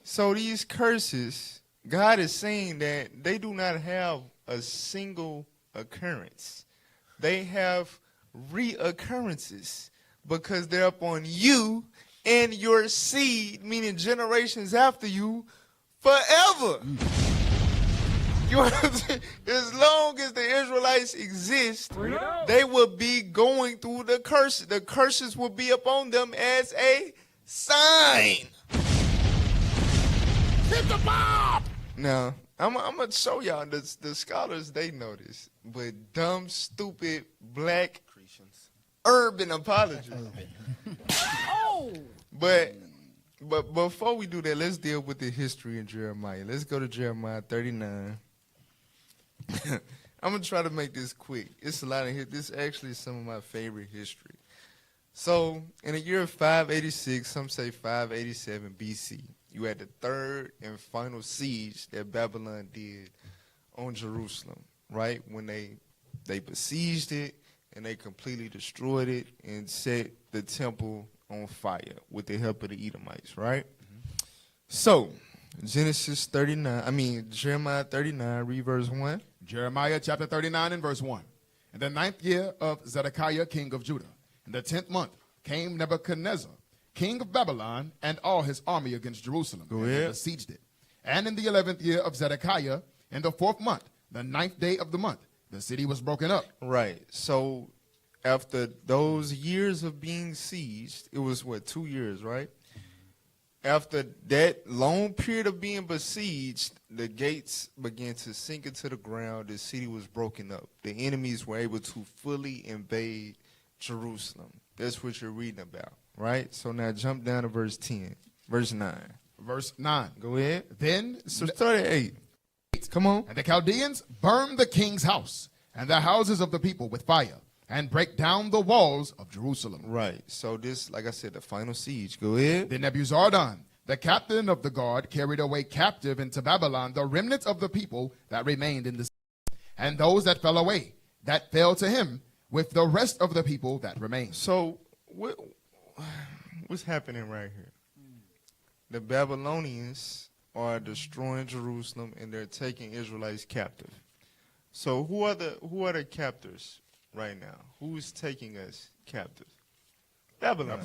So these curses, God is saying that they do not have a single occurrence. They have reoccurrences because they're upon you and your seed, meaning generations after you, forever. You know what I'm saying? As long as the Israelites exist, they will be going through the curses. The curses will be upon them as a sign. Hit the bomb! Now, I'm going to show y'all, the scholars, they know this, but dumb, stupid, black, urban apologists. But before we do that, let's deal with the history in Jeremiah. Let's go to Jeremiah 39. I'm going to try to make this quick. It's a lot of This is actually some of my favorite history. So, in the year 586, some say 587 BC, you had the third and final siege that Babylon did on Jerusalem, right? When they besieged it and they completely destroyed it and set the temple on fire with the help of the Edomites, right? So, Jeremiah 39, read verse 1. Jeremiah chapter 39 and verse 1. In the 9th year of Zedekiah, king of Judah, in the 10th month, came Nebuchadnezzar, king of Babylon, and all his army against Jerusalem. Go and ahead. they besieged it. And in the 11th year of Zedekiah, in the 4th month, the 9th day of the month, the city was broken up. Right. So, after those years of being sieged, it was, 2 years, right? After that long period of being besieged, the gates began to sink into the ground. The city was broken up. The enemies were able to fully invade Jerusalem. That's what you're reading about, right? So now jump down to verse 10, verse 9. Verse 9. Go ahead. Then So start at 8. Come on. And the Chaldeans burned the king's house and the houses of the people with fire, and break down the walls of Jerusalem. Right. So this, like I said, the final siege. Go ahead. Then Nebuzaradan, the captain of the guard, carried away captive into Babylon the remnant of the people that remained in the city. And those that fell away, that fell to him, with the rest of the people that remain. So what's happening right here? The Babylonians are destroying Jerusalem and they're taking Israelites captive. So who are the captors right now? Who's taking us captive? Babylon.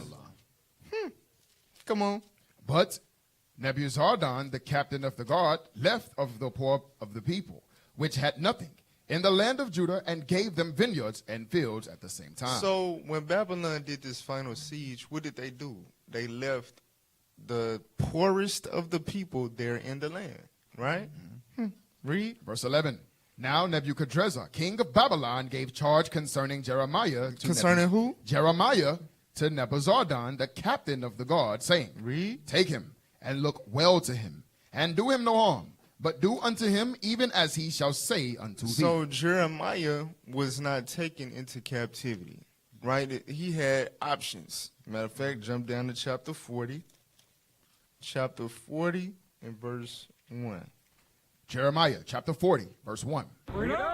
Come on. But Nebuzaradan, the captain of the guard, left of the poor of the people, which had nothing, in the land of Judah, and gave them vineyards and fields at the same time. So when Babylon did this final siege, what did they do? They left the poorest of the people there in the land, right? Read. Verse 11. Now Nebuchadnezzar, king of Babylon, gave charge concerning Jeremiah. Concerning who? Jeremiah to Nebuzaradan, the captain of the guard, saying, Read. Take him, and look well to him, and do him no harm, but do unto him even as he shall say unto thee. So Jeremiah was not taken into captivity, right? He had options. Matter of fact, jump down to chapter 40. Chapter 40 and verse 1. Jeremiah chapter 40, verse 1.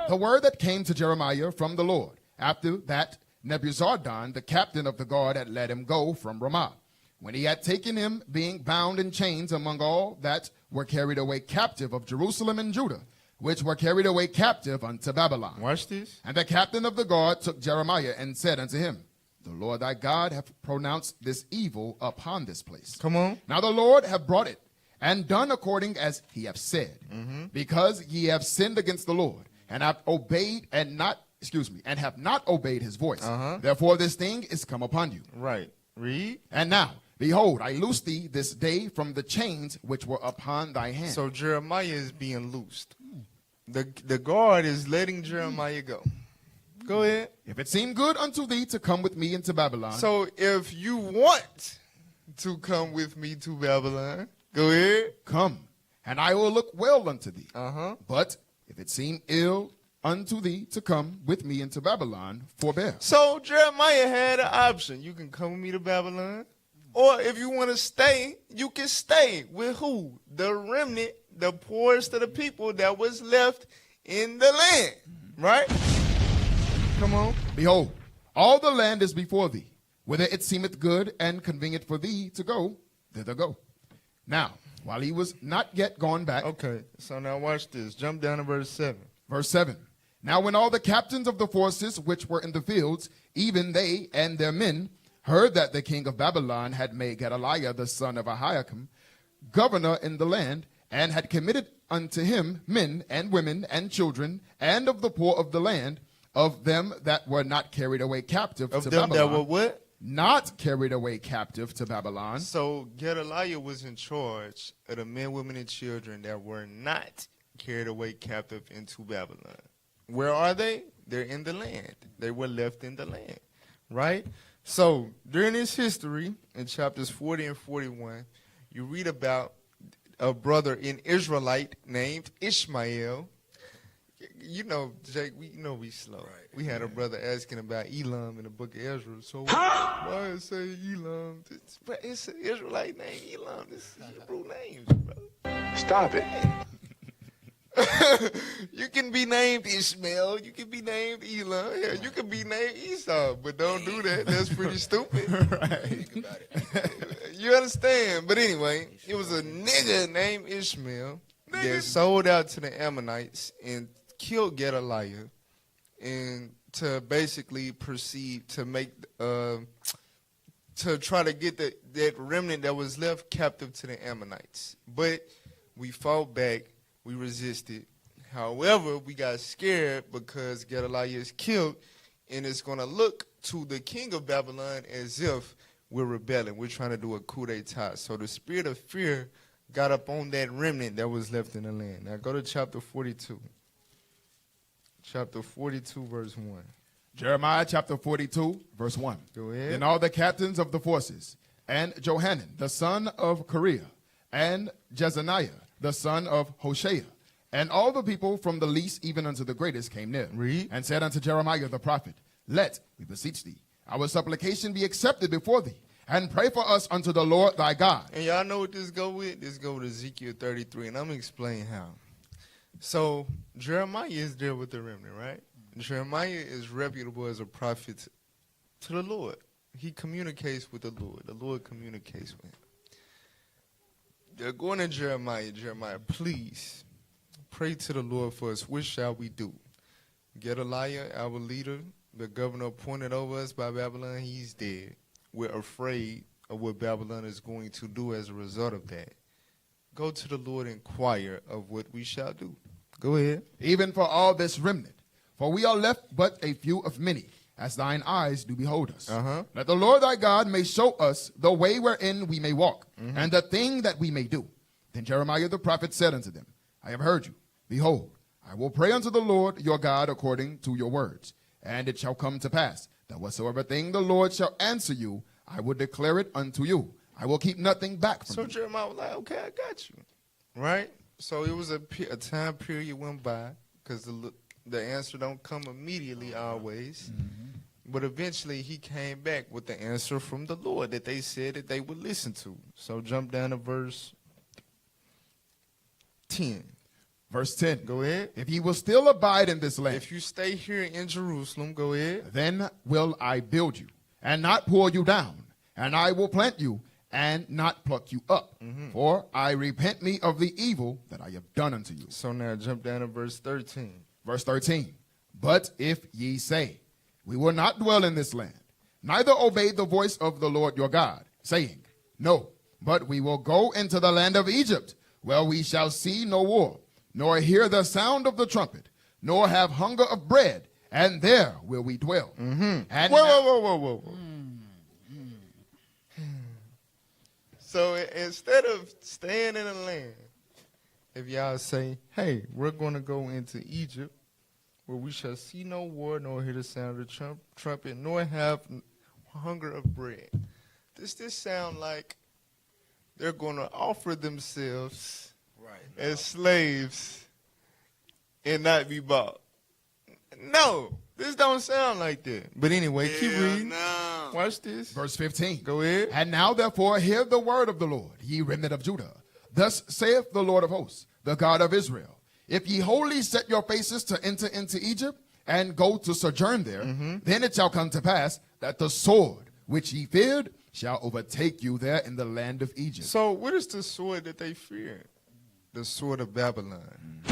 The word that came to Jeremiah from the Lord, after that Nebuzaradan, the captain of the guard, had let him go from Ramah, when he had taken him, being bound in chains among all that were carried away captive of Jerusalem and Judah, which were carried away captive unto Babylon. Watch this. And the captain of the guard took Jeremiah and said unto him, The Lord thy God hath pronounced this evil upon this place. Come on. Now the Lord hath brought it, and done according as he hath said, because ye have sinned against the Lord, and have obeyed and have not obeyed his voice. Therefore this thing is come upon you. Right. Read. And now, behold, I loose thee this day from the chains which were upon thy hand. So Jeremiah is being loosed. The guard is letting Jeremiah go. Go ahead. If it seem good unto thee to come with me into Babylon. So if you want to come with me to Babylon, go ahead. Come, and I will look well unto thee. But if it seem ill unto thee to come with me into Babylon, forbear. So Jeremiah had an option. You can come with me to Babylon. Or if you want to stay, you can stay with who? The remnant, the poorest of the people that was left in the land. Right? Come on. Behold, all the land is before thee. Whither it seemeth good and convenient for thee to go, thither go. Now, while he was not yet gone back. Okay, so now watch this. Jump down to verse 7. Verse 7. Now when all the captains of the forces which were in the fields, even they and their men, heard that the king of Babylon had made Gedaliah the son of Ahikam governor in the land, and had committed unto him men and women and children, and of the poor of the land, of them that were not carried away captive to Babylon. Of them that were what? Not carried away captive to Babylon. So Gedaliah was in charge of the men, women, and children that were not carried away captive into Babylon. Where are they? They're in the land. They were left in the land, right? So during this history, in chapters 40 and 41, you read about a brother, an Israelite named Ishmael. You know, Jake, we slow. Right. We had a brother asking about Elam in the book of Ezra. So why it say Elam? It's an Israelite name, Elam. This is Hebrew names, bro. Stop it. You can be named Ishmael. You can be named Elam. Yeah, you can be named Esau, but don't do that. That's pretty stupid. Right. You understand? But anyway, it was a nigga named Ishmael that sold out to the Ammonites and killed Gedaliah, and to basically proceed to make to try to get that remnant that was left captive to the Ammonites. But we fought back. We resisted. However, we got scared because Gedaliah is killed, and it's going to look to the king of Babylon as if we're rebelling. We're trying to do a coup d'etat. So the spirit of fear got up on that remnant that was left in the land. Now go to chapter 42. Chapter 42, verse 1. Jeremiah chapter 42, verse 1. Go ahead. Then all the captains of the forces, and Johanan, the son of Kareah, and Jezaniah, the son of Hoshea, and all the people from the least even unto the greatest came near. Read. And said unto Jeremiah the prophet, Let, we beseech thee, our supplication be accepted before thee, and pray for us unto the Lord thy God. And y'all know what this go with? This go with Ezekiel 33, and I'm going to explain how. So Jeremiah is there with the remnant, right? Jeremiah is reputable as a prophet to the Lord. He communicates with the Lord. The Lord communicates with him. They're going to Jeremiah. Jeremiah, please pray to the Lord for us. What shall we do? Gedaliah, our leader, the governor appointed over us by Babylon, he's dead. We're afraid of what Babylon is going to do as a result of that. Go to the Lord and inquire of what we shall do. Go ahead. Even for all this remnant, for we are left but a few of many, as thine eyes do behold us. That the Lord thy God may show us the way wherein we may walk, and the thing that we may do. Then Jeremiah the prophet said unto them, I have heard you. Behold, I will pray unto the Lord your God according to your words. And it shall come to pass, that whatsoever thing the Lord shall answer you, I will declare it unto you. I will keep nothing back from you. So Jeremiah was like, okay, I got you. Right? So it was a time period went by, because the answer don't come immediately always. But eventually he came back with the answer from the Lord that they said that they would listen to. So jump down to verse 10. Verse 10. Go ahead. If ye will still abide in this land. If you stay here in Jerusalem, go ahead. Then will I build you, and not pull you down. And I will plant you, and not pluck you up. For I repent me of the evil that I have done unto you. So now jump down to verse 13. Verse 13. But if ye say, we will not dwell in this land, neither obey the voice of the Lord your God, saying, no, but we will go into the land of Egypt, where we shall see no war, nor hear the sound of the trumpet, nor have hunger of bread, and there will we dwell. And whoa. So instead of staying in the land, if y'all say, hey, we're going to go into Egypt, where we shall see no war, nor hear the sound of the trumpet, nor have hunger of bread. Does this sound like they're going to offer themselves as slaves and not be bought? No, this don't sound like that. But anyway, keep reading. No. Watch this. Verse 15. Go ahead. And now therefore hear the word of the Lord, ye remnant of Judah. Thus saith the Lord of hosts, the God of Israel. If ye wholly set your faces to enter into Egypt and go to sojourn there, then it shall come to pass that the sword which ye feared shall overtake you there in the land of Egypt. So what is the sword that they fear? The sword of Babylon.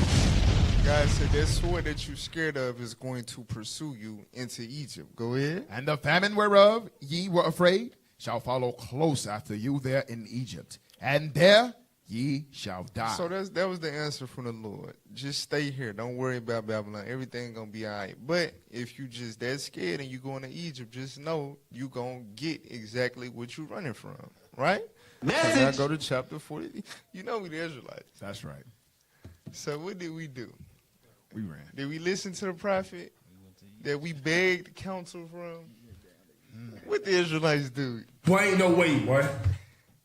God said that sword that you're scared of is going to pursue you into Egypt. Go ahead. And the famine whereof ye were afraid shall follow close after you there in Egypt. And there ye shall die. So that was the answer from the Lord. Just stay here. Don't worry about Babylon. Everything going to be all right. But if you just that scared and you going to Egypt, just know you going to get exactly what you running from. Right? So now go to chapter 40. You know we the Israelites. That's right. So what did we do? We ran. Did we listen to the prophet that we begged counsel from? What the Israelites do? Boy, ain't no way, boy.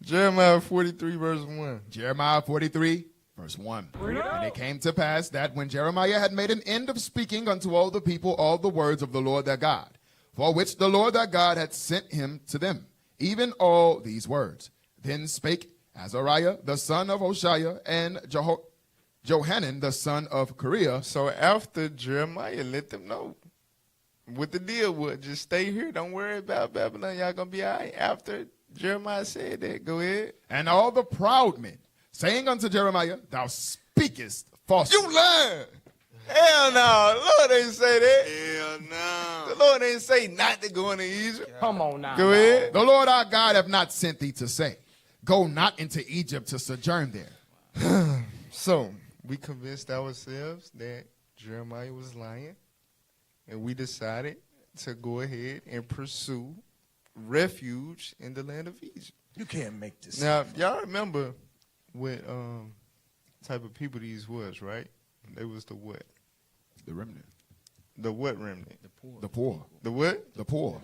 Jeremiah 43 verse 1. Jeremiah 43 verse 1. And it came to pass that when Jeremiah had made an end of speaking unto all the people all the words of the Lord their God, for which the Lord their God had sent him to them, even all these words, then spake Azariah the son of Hoshiah and Johanan the son of Kareah. So after Jeremiah let them know what the deal was, just stay here. Don't worry about Babylon. Y'all going to be all right. After Jeremiah said that, go ahead. And all the proud men, saying unto Jeremiah, thou speakest falsely. You lying. Hell no. The Lord ain't say that. Hell no. The Lord ain't say not to go into Egypt. Come on now. Go ahead. The Lord our God have not sent thee to say, go not into Egypt to sojourn there. So we convinced ourselves that Jeremiah was lying, and we decided to go ahead and pursue refuge in the land of Egypt. You can't make this. Now, y'all remember what type of people these was, right? They was the what? The remnant. The what remnant? The poor. The poor. The what? The poor.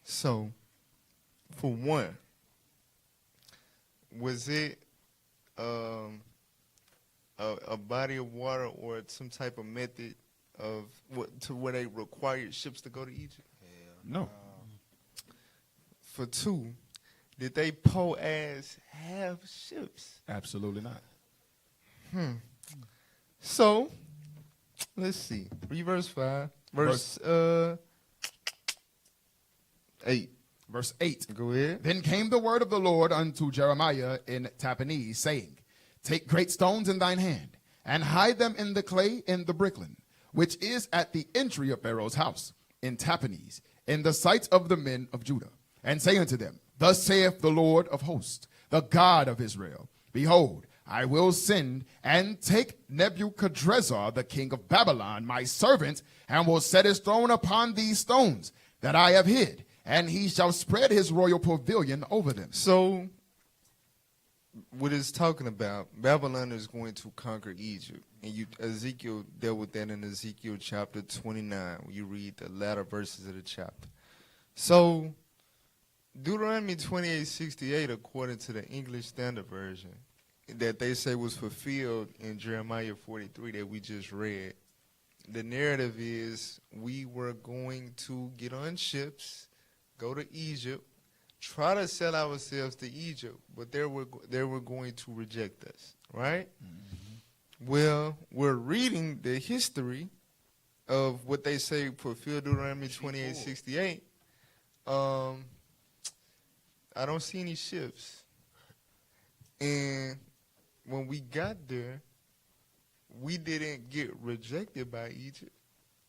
So, for one, was it a body of water or some type of method of where they required ships to go to Egypt? No. For two, did they have ships? Absolutely not. So, let's see. Read verse 5. Verse 8. Verse 8. Go ahead. Then came the word of the Lord unto Jeremiah in Tappanese, saying, Take great stones in thine hand, and hide them in the clay in the brickland, which is at the entry of Pharaoh's house, in Tappanese, in the sight of the men of Judah. And say unto them, Thus saith the Lord of hosts, the God of Israel, Behold, I will send and take Nebuchadrezzar, the king of Babylon, my servant, and will set his throne upon these stones that I have hid, and he shall spread his royal pavilion over them. So, what it's talking about, Babylon is going to conquer Egypt. And Ezekiel dealt with that in Ezekiel chapter 29, when you read the latter verses of the chapter. So, Deuteronomy 28:68, according to the English Standard Version, that they say was fulfilled in Jeremiah 43 that we just read. The narrative is we were going to get on ships, go to Egypt, try to sell ourselves to Egypt, but they were going to reject us, right? Mm-hmm. Well, we're reading the history of what they say fulfilled Deuteronomy 28:68. I don't see any ships. And when we got there, we didn't get rejected by Egypt.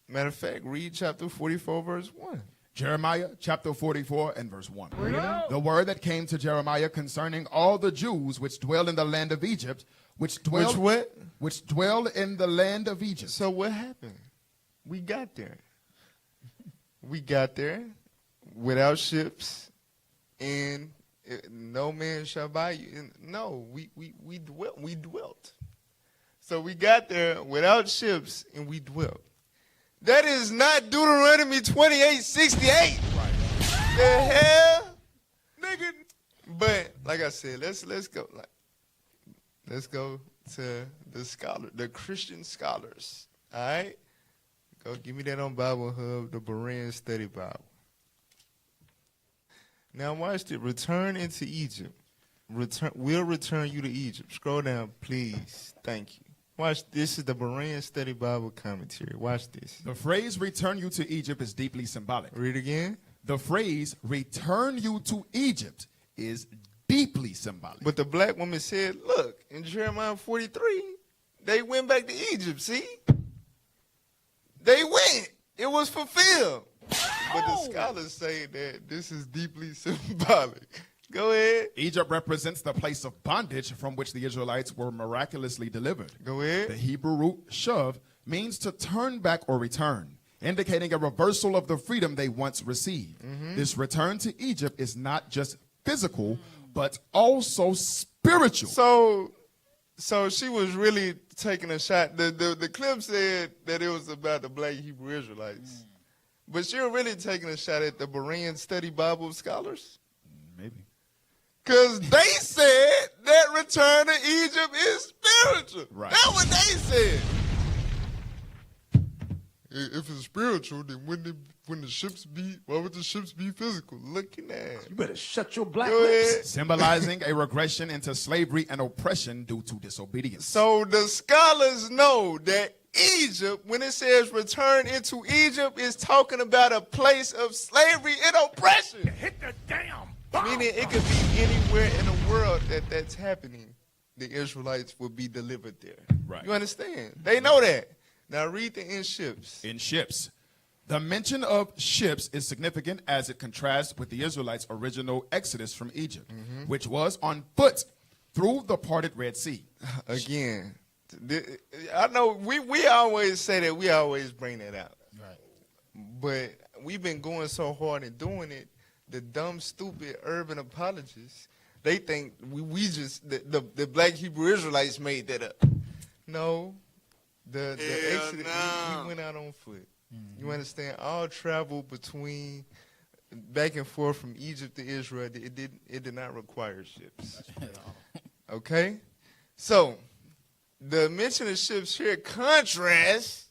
Matter of fact, read chapter 44, verse 1. Jeremiah chapter 44 and verse 1. The word that came to Jeremiah concerning all the Jews which dwell in the land of Egypt, which dwell in the land of Egypt. So what happened? We got there. We got there without ships, and no man shall buy you. And no, we dwelt. So we got there without ships, and we dwelt. That is not Deuteronomy 28:68. Right. The hell, nigga. But like I said, let's go. Let's go to the Christian scholars. All right, go give me that on Bible Hub, the Berean Study Bible. Now watch this. Return into Egypt. We'll return you to Egypt. Scroll down, please. Thank you. Watch, this is the Berean Study Bible commentary. Watch this. The phrase return you to Egypt is deeply symbolic. Read again. The phrase return you to Egypt is deeply symbolic. But the black woman said, look, in Jeremiah 43, they went back to Egypt, see? They went. It was fulfilled. But the scholars say that this is deeply symbolic. Go ahead. Egypt represents the place of bondage from which the Israelites were miraculously delivered. Go ahead. The Hebrew root shav means to turn back or return, indicating a reversal of the freedom they once received. Mm-hmm. This return to Egypt is not just physical, but also spiritual. So she was really taking a shot. The clip said that it was about the black Hebrew Israelites. But she was really taking a shot at the Berean Study Bible scholars. Maybe. Because they said that return to Egypt is spiritual. Right. That's what they said. If it's spiritual, then when the ships be, why would the ships be physical? Looking at. You better shut your black lips. Symbolizing a regression into slavery and oppression due to disobedience. So the scholars know that Egypt, when it says return into Egypt, is talking about a place of slavery and oppression. Hit the damn. Meaning it could be anywhere in the world that's happening. The Israelites will be delivered there. Right. You understand? They know that. Now read the in ships. In ships. The mention of ships is significant as it contrasts with the Israelites' original exodus from Egypt, which was on foot through the parted Red Sea. Again, I know we always say that, we always bring that out. Right. But we've been going so hard and doing it. The dumb, stupid urban apologists, they think we just, the black Hebrew Israelites made that up. No, the Exodus, we went out on foot. Mm-hmm. You understand? All travel between, back and forth from Egypt to Israel, it did not require ships. Okay? So, the mention of ships here contrasts,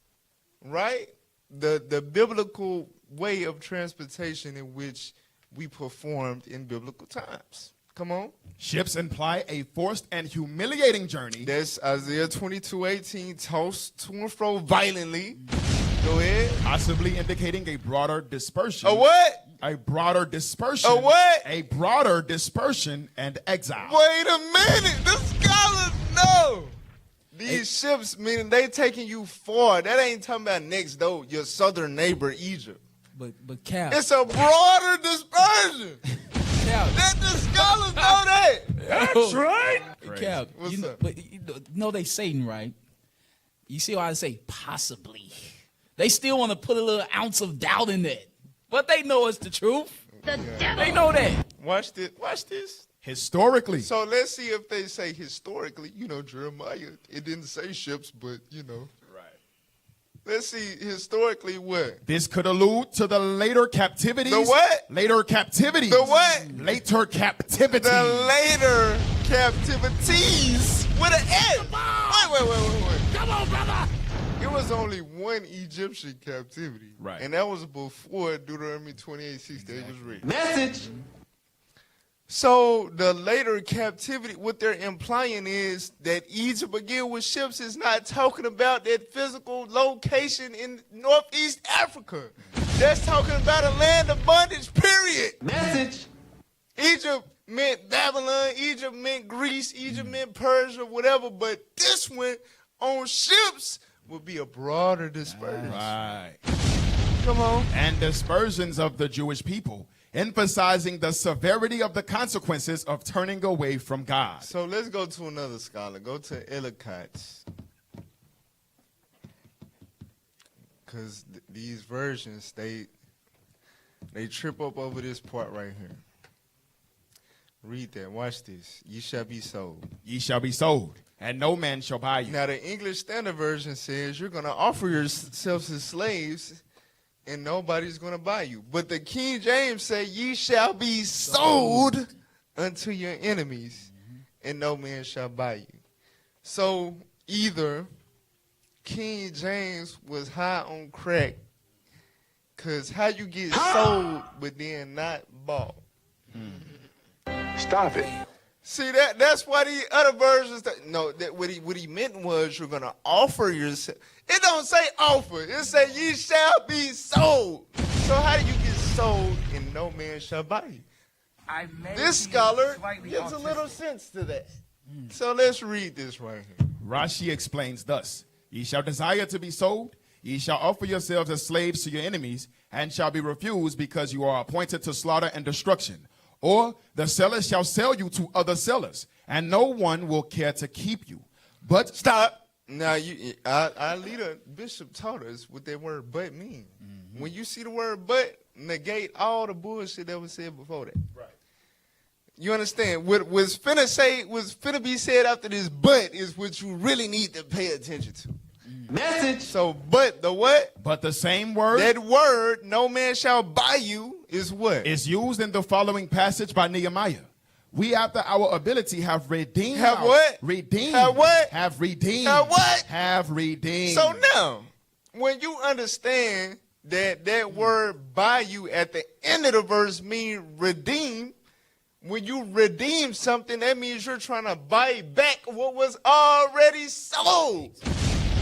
right, the biblical way of transportation in which we performed in biblical times. Come on. Ships imply a forced and humiliating journey. That's Isaiah 22:18, tossed to and fro violently. Go ahead. Possibly indicating a broader dispersion. A what? A broader dispersion. A what? A broader dispersion and exile. Wait a minute. The scholars know. These ships, meaning they taking you far. That ain't talking about next door, your southern neighbor, Egypt. But Cal. It's a broader dispersion. Cal. That the scholars know that. That's right. Cal, What's you know, up? but you know they Satan, right? You see why I say possibly. They still want to put a little ounce of doubt in that. But they know it's the truth. They know that. Watch this. Watch this. Historically. So let's see if they say historically. You know, Jeremiah, it didn't say ships, but you know. Right. Let's see historically what. This could allude to the later captivities. The what? Later captivities. The what? Later captivity. The later captivities with an S. Wait. Come on, brother. It was only one Egyptian captivity. Right. And that was before Deuteronomy 28:68 was written. Message. So the later captivity, what they're implying is that Egypt again with ships is not talking about that physical location in Northeast Africa. That's talking about a land of bondage, period. Message. Egypt meant Babylon, Egypt meant Greece, Egypt meant Persia, whatever, but this one on ships would be a broader dispersion. Right. Come on. And dispersions of the Jewish people, emphasizing the severity of the consequences of turning away from God. So let's go to another scholar. Go to Ellicott. Because these versions, they trip up over this part right here. Read that. Watch this. Ye shall be sold. Ye shall be sold, and no man shall buy you. Now, the English Standard Version says you're going to offer yourselves as slaves, and nobody's going to buy you. But the King James say, ye shall be sold unto your enemies, and no man shall buy you. So either King James was high on crack, because how you get sold but then not bought? Stop it. See, that's why the other versions, what he meant was you're going to offer yourself. It don't say offer. It say ye shall be sold. So how do you get sold and no man shall buy you? This scholar gives a little sense to that. So let's read this right here. Rashi explains thus: Ye shall desire to be sold, ye shall offer yourselves as slaves to your enemies, and shall be refused because you are appointed to slaughter and destruction. Or the seller shall sell you to other sellers, and no one will care to keep you. But stop. Now, our leader, Bishop, taught us what that word but mean. When you see the word but, negate all the bullshit that was said before that. Right. You understand? What was finna be said after this but is what you really need to pay attention to. Message. So, but the what? But the same word. That word, no man shall buy you, is what? Is used in the following passage by Nehemiah. We, after our ability, have redeemed. Have what? Redeemed. Have what? Have redeemed. Have what? Have redeemed. So now, when you understand that word buy you at the end of the verse mean redeem, when you redeem something, that means you're trying to buy back what was already sold.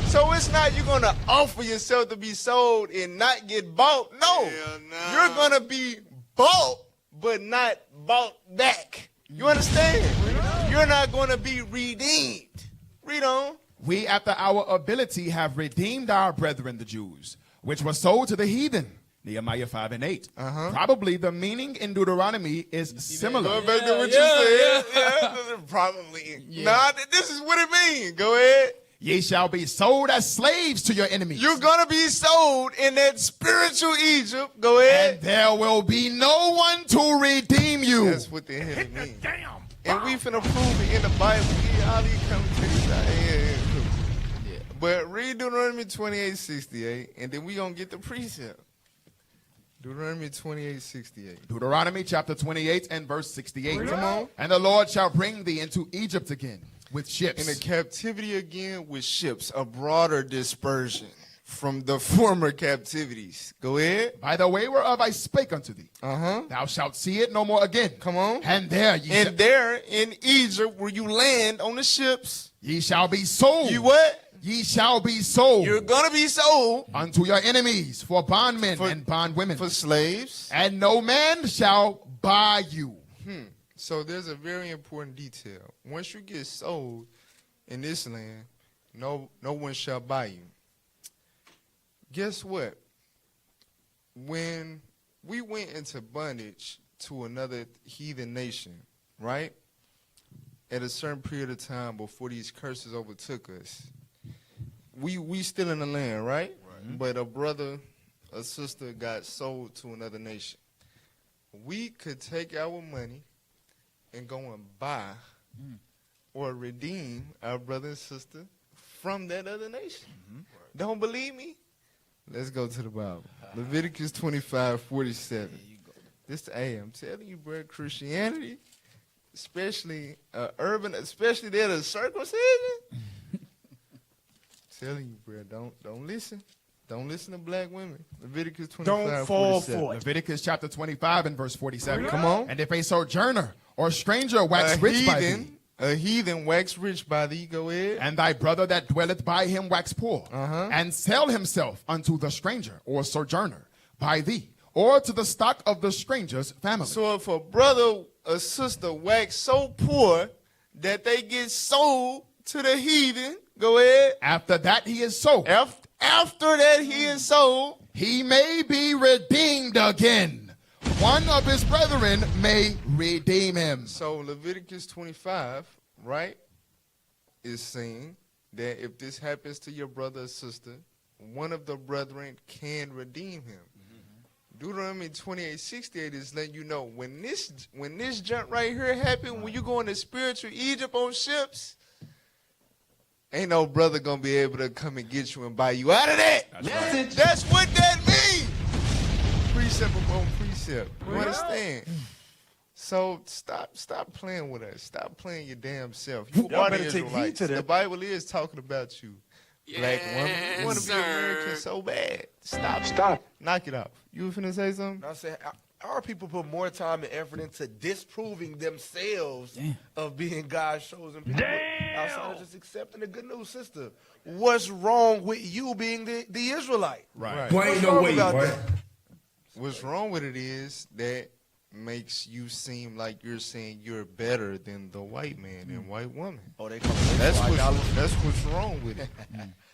So it's not you're going to offer yourself to be sold and not get bought. No. You're going to be bought, but not bought back. You understand? You're not going to be redeemed. Read on. We, after our ability, have redeemed our brethren, the Jews, which were sold to the heathen. Nehemiah 5 and 8. Probably the meaning in Deuteronomy is similar. Going back to what you said. Probably. Yeah. Nah, this is what it means. Go ahead. Ye shall be sold as slaves to your enemies. You're going to be sold in that spiritual Egypt. Go ahead. And there will be no one to redeem you. That's what the hell it means. Damn. And we finna prove it in the Bible. All these commentaries out. Yeah. But read Deuteronomy 28:68, and then we going to get the precept. Deuteronomy 28:68. Deuteronomy chapter 28 and verse 68. Come on. And the Lord shall bring thee into Egypt again with ships. In a captivity again with ships, a broader dispersion. from the former captivities. Go ahead. By the way whereof I spake unto thee. Thou shalt see it no more again. Come on. And there there in Egypt where you land on the ships. Ye shall be sold. You what? Ye shall be sold. You're going to be sold. Unto your enemies for bondmen and bondwomen. For slaves. And no man shall buy you. So there's a very important detail. Once you get sold in this land, no one shall buy you. Guess what? When we went into bondage to another heathen nation, right? At a certain period of time before these curses overtook us, we still in the land, right? But a brother, a sister got sold to another nation. We could take our money and go and buy or redeem our brother and sister from that other nation. Don't believe me? Let's go to the Bible. Leviticus 25:47. Hey, I'm telling you, bro, Christianity, especially urban, especially there the circumcision. Telling you, bro, don't listen. Don't listen to black women. Leviticus 25:47. Don't fall for it. Leviticus chapter 25 and verse 47. Come on. And if a sojourner or stranger wax rich by thee, a heathen wax rich by thee, go ahead. And thy brother that dwelleth by him wax poor, and sell himself unto the stranger or sojourner by thee, or to the stock of the stranger's family. So if a brother or sister wax so poor that they get sold to the heathen, go ahead. After that he is sold. After that he is sold, he may be redeemed again. One of his brethren may redeem him. So Leviticus 25, right, is saying that if this happens to your brother or sister, one of the brethren can redeem him. Deuteronomy 28:68 is letting you know when this junk right here happened, when you go into spiritual Egypt on ships, ain't no brother gonna be able to come and get you and buy you out of that. That's what that means. Precept upon precept. You understand? So stop playing with us. Stop playing your damn self. You are the Israelites. The Bible is talking about you, black woman. You want to be American so bad. Stop. Knock it off. You finna say something? I'm saying, our people put more time and effort into disproving themselves of being God's chosen people outside of just accepting the good news, sister. What's wrong with you being the Israelite? Right. Boy, ain't no way, boy. What's wrong with it is that makes you seem like you're saying you're better than the white man and white woman. Oh, that's what's wrong with it.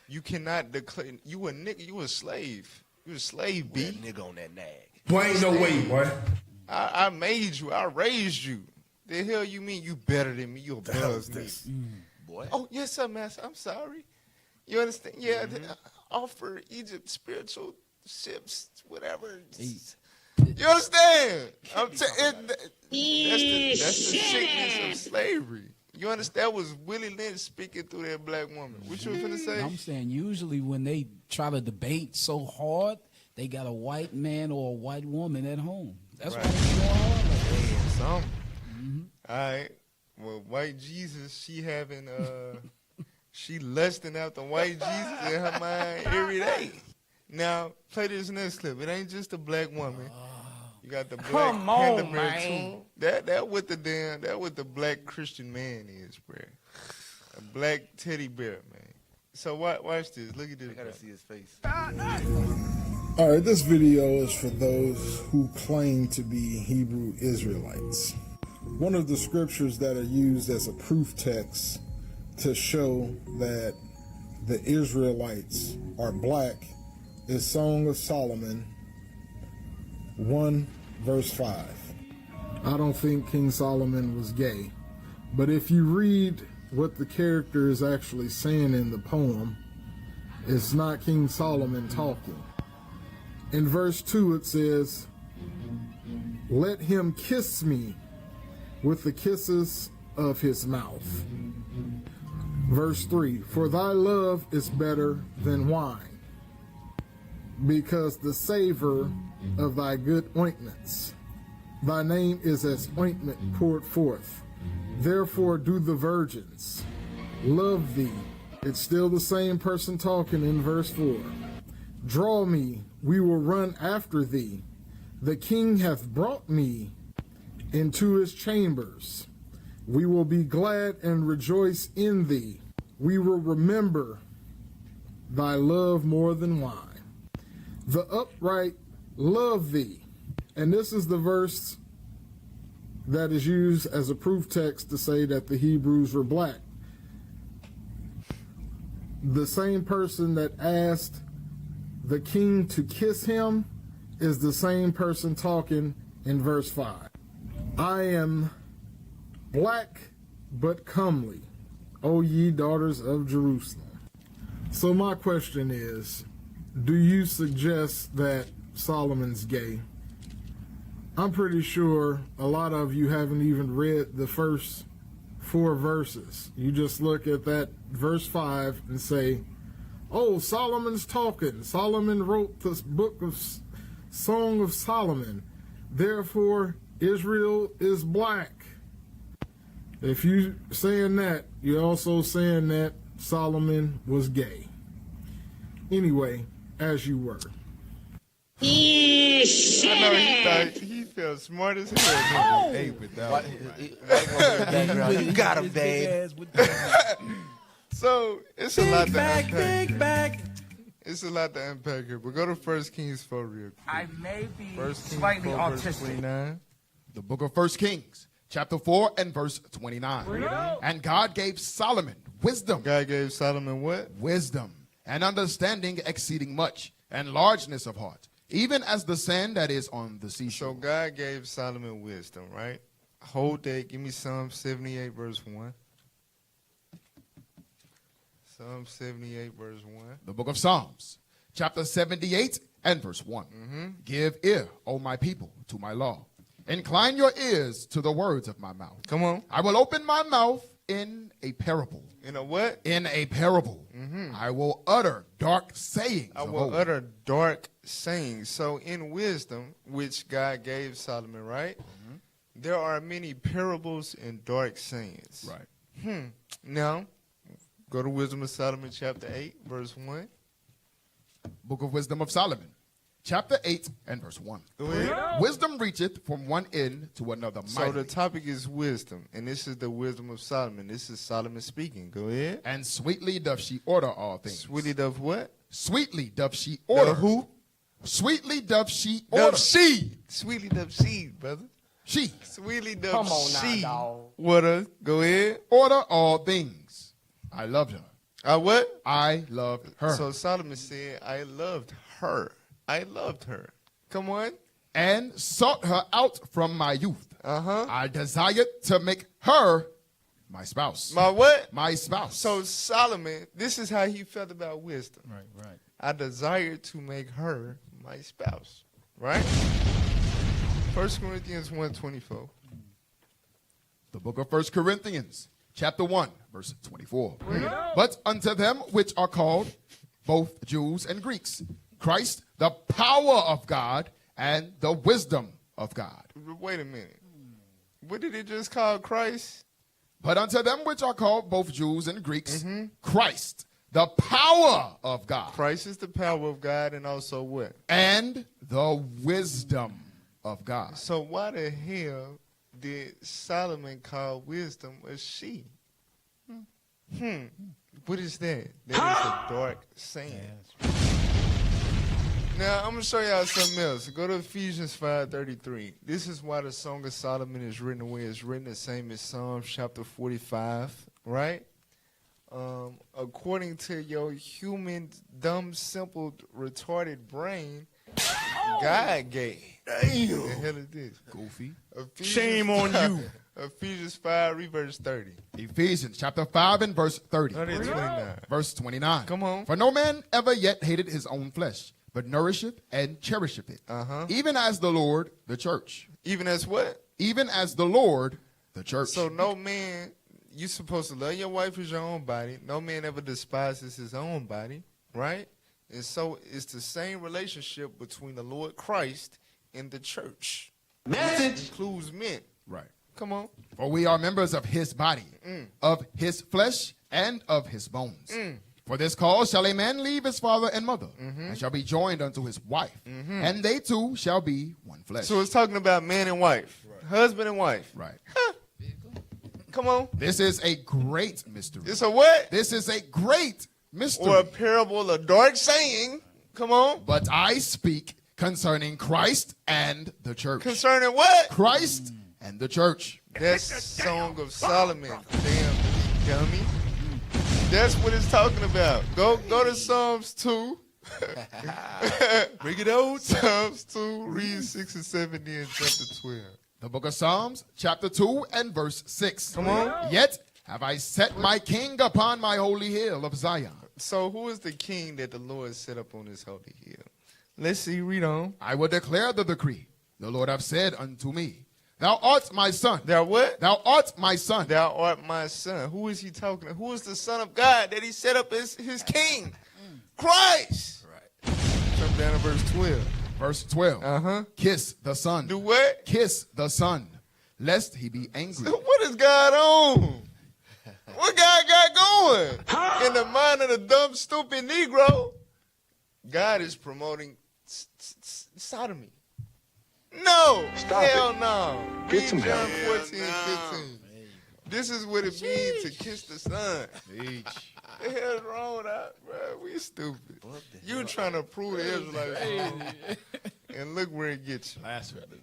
You cannot declare you a nigga, you a slave. You a slave, B. That nigga on that nag. Boy, ain't no way, boy. I made you. I raised you. The hell you mean you better than me? You above me. Boy. Oh, yes, sir, master. I'm sorry. You understand? Yeah, offer Egypt spiritual ships, whatever. You understand? That's the sickness of slavery. You understand? That was Willie Lynch speaking through that black woman. What you finna say? I'm saying usually when they try to debate so hard, they got a white man or a white woman at home. That's why they're going hard like that. All right. Well, white Jesus, she having she lusting out the white Jesus in her mind every day. Now, play this next clip. It ain't just a black woman. You got the black panda bear too. That what the black Christian man is, bro. A black teddy bear, man. So watch this. Look at this. I gotta see his face. All right, this video is for those who claim to be Hebrew Israelites. One of the scriptures that are used as a proof text to show that the Israelites are black is Song of Solomon 1 verse 5. I don't think King Solomon was gay, but if you read what the character is actually saying in the poem, it's not King Solomon talking. In verse 2 it says, "Let him kiss me with the kisses of his mouth." Verse 3, "For thy love is better than wine, because the savor of thy good ointments. Thy name is as ointment poured forth. Therefore do the virgins love thee." It's still the same person talking in verse 4. Draw me, we will run after thee. The king hath brought me into his chambers. We will be glad and rejoice in thee. We will remember thy love more than wine. The upright love thee. And this is the verse that is used as a proof text to say that the Hebrews were black. The same person that asked the king to kiss him is the same person talking in verse 5. I am black but comely, O ye daughters of Jerusalem. So my question is, do you suggest that Solomon's gay? I'm pretty sure a lot of you haven't even read the first 4 verses. You just look at that verse 5 and say, oh, Solomon's talking. Solomon wrote this book of Song of Solomon. Therefore, Israel is black. If you saying that, you're also saying that Solomon was gay. Anyway, as you were. I know he thought he felt smart as hell. Oh! Hey, with that You got him, babe. So it's a lot to unpack. Big back. It's a lot to unpack here, but go to 1 Kings 4 real quick. I may be 1 Kings slightly 4, verse autistic. 29. The book of 1 Kings, chapter 4 and verse 29. And God gave Solomon wisdom. God gave Solomon what? Wisdom and understanding exceeding much, and largeness of heart, even as the sand that is on the seashore. So God gave Solomon wisdom, right? Hold that. Give me Psalm 78, verse 1. Psalm 78, verse 1. The book of Psalms, chapter 78 and verse 1. Give ear, O my people, to my law. Incline your ears to the words of my mouth. Come on. I will open my mouth in a parable. In a what? In a parable. I will utter dark sayings. I will utter dark sayings. So in wisdom, which God gave Solomon, right? There are many parables and dark sayings. Right. Now, go to Wisdom of Solomon, chapter 8, verse 1. Book of Wisdom of Solomon, chapter 8 and verse 1. Wisdom reacheth from one end to another. So the topic is wisdom, and this is the wisdom of Solomon. This is Solomon speaking. Go ahead. And sweetly doth she order all things. Sweetly doth what? Sweetly doth she order. Who? Sweetly doth she order. Sweetly doth she, brother. She. Sweetly doth Come on she. now, dog. Order. Go ahead. Order all things. I loved her. I what? I loved her. So Solomon said, I loved her. I loved her. Come on. And sought her out from my youth. I desired to make her my spouse. My what? My spouse. So Solomon, this is how he felt about wisdom. Right. I desired to make her my spouse. Right? 1 Corinthians 1:24. The book of 1 Corinthians, chapter 1, verse 24. But unto them which are called, both Jews and Greeks, Christ, the power of God and the wisdom of God. Wait a minute. What did it just call Christ? But unto them which are called, both Jews and Greeks, Christ, the power of God. Christ is the power of God, and also what? And the wisdom of God. So why the hell did Solomon call wisdom a she? What is that? That is a dark saying. Now, I'm going to show y'all something else. Go to Ephesians 5:33. This is why the Song of Solomon is written the way it's written, the same as Psalms chapter 45, right? According to your human, dumb, simple, retarded brain, God gave. Damn. The hell is this? Goofy. Shame on you. Ephesians 5, read verse 30. Ephesians chapter 5 and verse 30. 29. Verse 29. Come on. For no man ever yet hated his own flesh, but nourisheth and cherisheth it. Even as the Lord, the church. Even as what? Even as the Lord, the church. So no man, you're supposed to love your wife as your own body. No man ever despises his own body, right? And so it's the same relationship between the Lord Christ and the church. Message includes men. Right. Come on. For we are members of his body, of his flesh, and of his bones. For this cause shall a man leave his father and mother, Mm-hmm. and shall be joined unto his wife, and they two shall be one flesh. So it's talking about man and wife, husband and wife. Right. Come on. This is a great mystery. It's a what? This is a great mystery. Or a parable, a dark saying. Come on. But I speak concerning Christ and the church. Concerning what? Christ and the church. That's Song of Solomon. Damn, dummy. That's what it's talking about. Go to Psalms 2. Bring it out. Psalms 2, read 6 and 7, then chapter 12. The book of Psalms, chapter 2 and verse 6. Come on. Yet have I set my king upon my holy hill of Zion. So who is the king that the Lord set up on his holy hill? Let's see, read on. I will declare the decree. The Lord hath said unto me, Thou art my son. Thou what? Thou art my son. Thou art my son. Who is he talking to? Who is the son of God that he set up as his king? Christ. Right. Jump down to verse 12. Verse 12. Uh-huh. Kiss the son. Do what? Kiss the son, lest he be angry. What is God on? What God got going? In the mind of the dumb, stupid Negro, God is promoting sodomy. No. Stop Hell it. no. Get Read some John help. 14 and 15. This is what it means to kiss the son. The hell is wrong with that, bro? We stupid. You trying to prove the Israelites, and look where it gets you.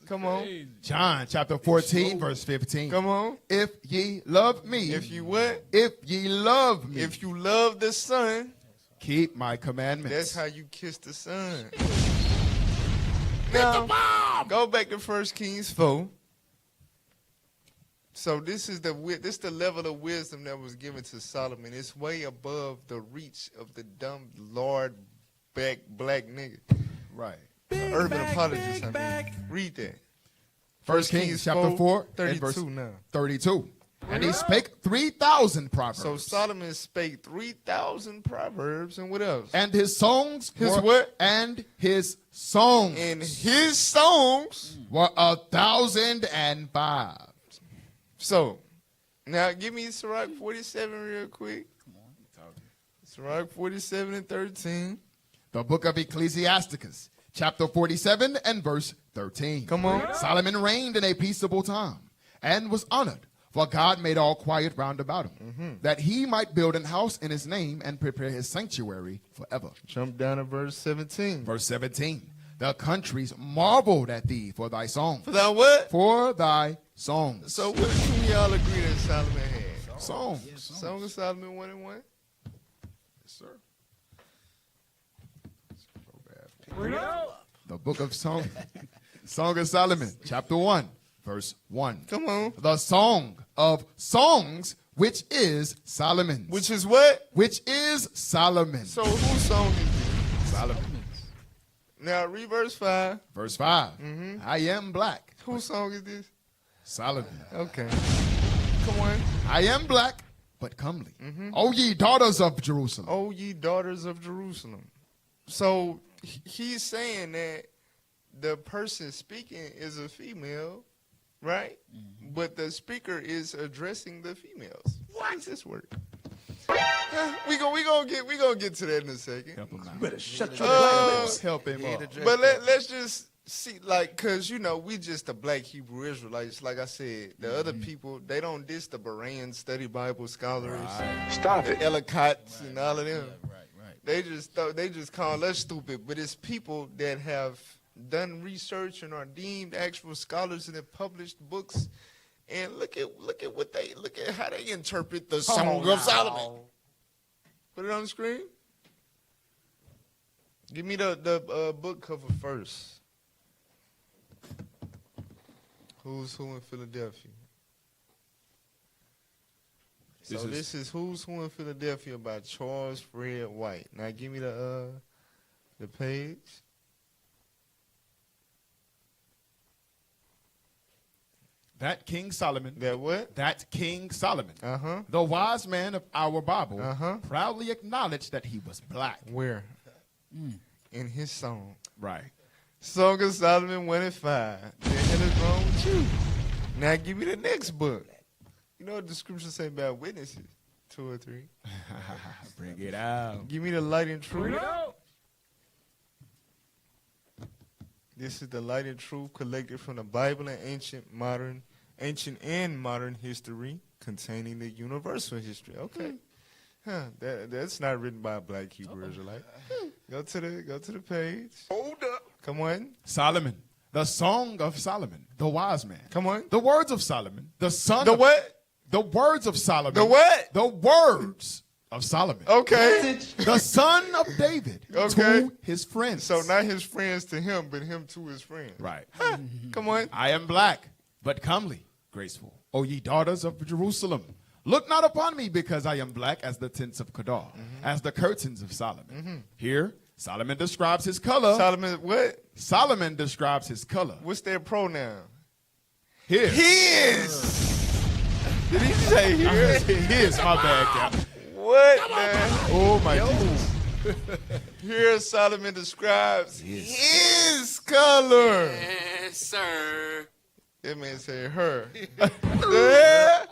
Come on. John chapter 14, verse 15. Come on. If ye love me. If you what? If ye love me. If you love the son, keep my commandments. that's how you kiss the son. Now, go back to 1 Kings 4. So this is the level of wisdom that was given to Solomon. It's way above the reach of the dumb lord black nigga. Right. Urban apologist. Read that. 1 Kings chapter 4, and 32 verse now. 32. And he spake 3,000 proverbs. So Solomon spake 3,000 proverbs, and what else? And his songs His were, what? And his songs. And his songs were 1,005. So, now give me Sirach 47 real quick. Sirach 47 and 13. The book of Ecclesiasticus, chapter 47 and verse 13. Come on. Solomon reigned in a peaceable time and was honored, for God made all quiet round about him, that he might build an house in his name and prepare his sanctuary forever. Jump down to verse 17. Verse 17. The countries marveled at thee for thy songs. For thy what? For thy songs. So what can we all agree that Solomon had? Songs. Song of Solomon 1 and 1? Yes, sir. The book of Song of Solomon, chapter 1, verse 1. Come on. The song of songs, which is Solomon. Which is what? Which is Solomon. So whose song is this? Solomon. Now read verse 5. Verse 5. I am black. Whose song is this? Solomon. Okay. Come on. I am black, but comely. O ye daughters of Jerusalem. O ye daughters of Jerusalem. So he's saying that the person speaking is a female, right? But the speaker is addressing the females. Why does this work? We gonna get to that in a second. Help him out. You better shut your black lips. Help him out. But let's just see, like, cause we just the black Hebrew Israelites. Like I said, the other people, they don't diss the Berean study Bible scholars, Stop the it. Ellicotts and all of them. Right. They just call us stupid, but it's people that have done research and are deemed actual scholars and have published books. And look at how they interpret the Song of Solomon. Put it on the screen. Give me the book cover first. Who's Who in Philadelphia? This is Who's Who in Philadelphia by Charles Fred White. Now give me the page. That King Solomon. That what? That King Solomon. Uh-huh. The wise man of our Bible Uh-huh. proudly acknowledged that he was black. Where? In his song. Right. Song of Solomon 1 and 5. The hell is wrong with you? Now give me the next book. You know what the scriptures say about witnesses? 2 or 3. Bring it out. Give me the light and truth. This is the light and truth collected from the Bible and ancient and modern history containing the universal history. Okay. That's not written by a black Hebrew Israelite. Go to the page. Hold up. Come on. Solomon. The Song of Solomon, the wise man. Come on. The words of Solomon, the son The of what? The words of Solomon. The what? The words of Solomon. Okay. The son of David Okay. to his friends. So not his friends to him, but him to his friends. Right. Come on. I am black, but comely, graceful. O ye daughters of Jerusalem, look not upon me because I am black as the tents of Kedar, as the curtains of Solomon. Here, Solomon describes his color. Solomon what? Solomon describes his color. What's their pronoun? His. His. Did he say his? His, my bad, Cap. What, man? Oh, my Jesus. Here Solomon describes his color. Yes, sir. That man said her. Yeah.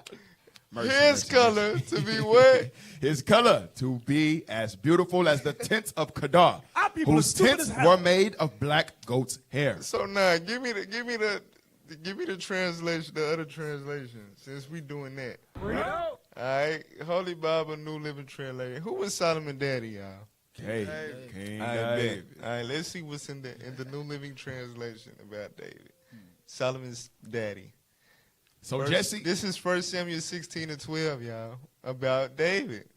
His color to be what? His color to be as beautiful as the tents of Kedar, Our people whose are stupid tents as hell. were made of black goat's hair. So now give me the translation, the other translation, since we doing that. All right, Holy Bible, New Living Translation. Who was Solomon daddy, y'all? King All right, David. All right, let's see what's in the New Living Translation about David. Solomon's daddy. So Jesse, This is 1 Samuel 16:12, y'all, about David.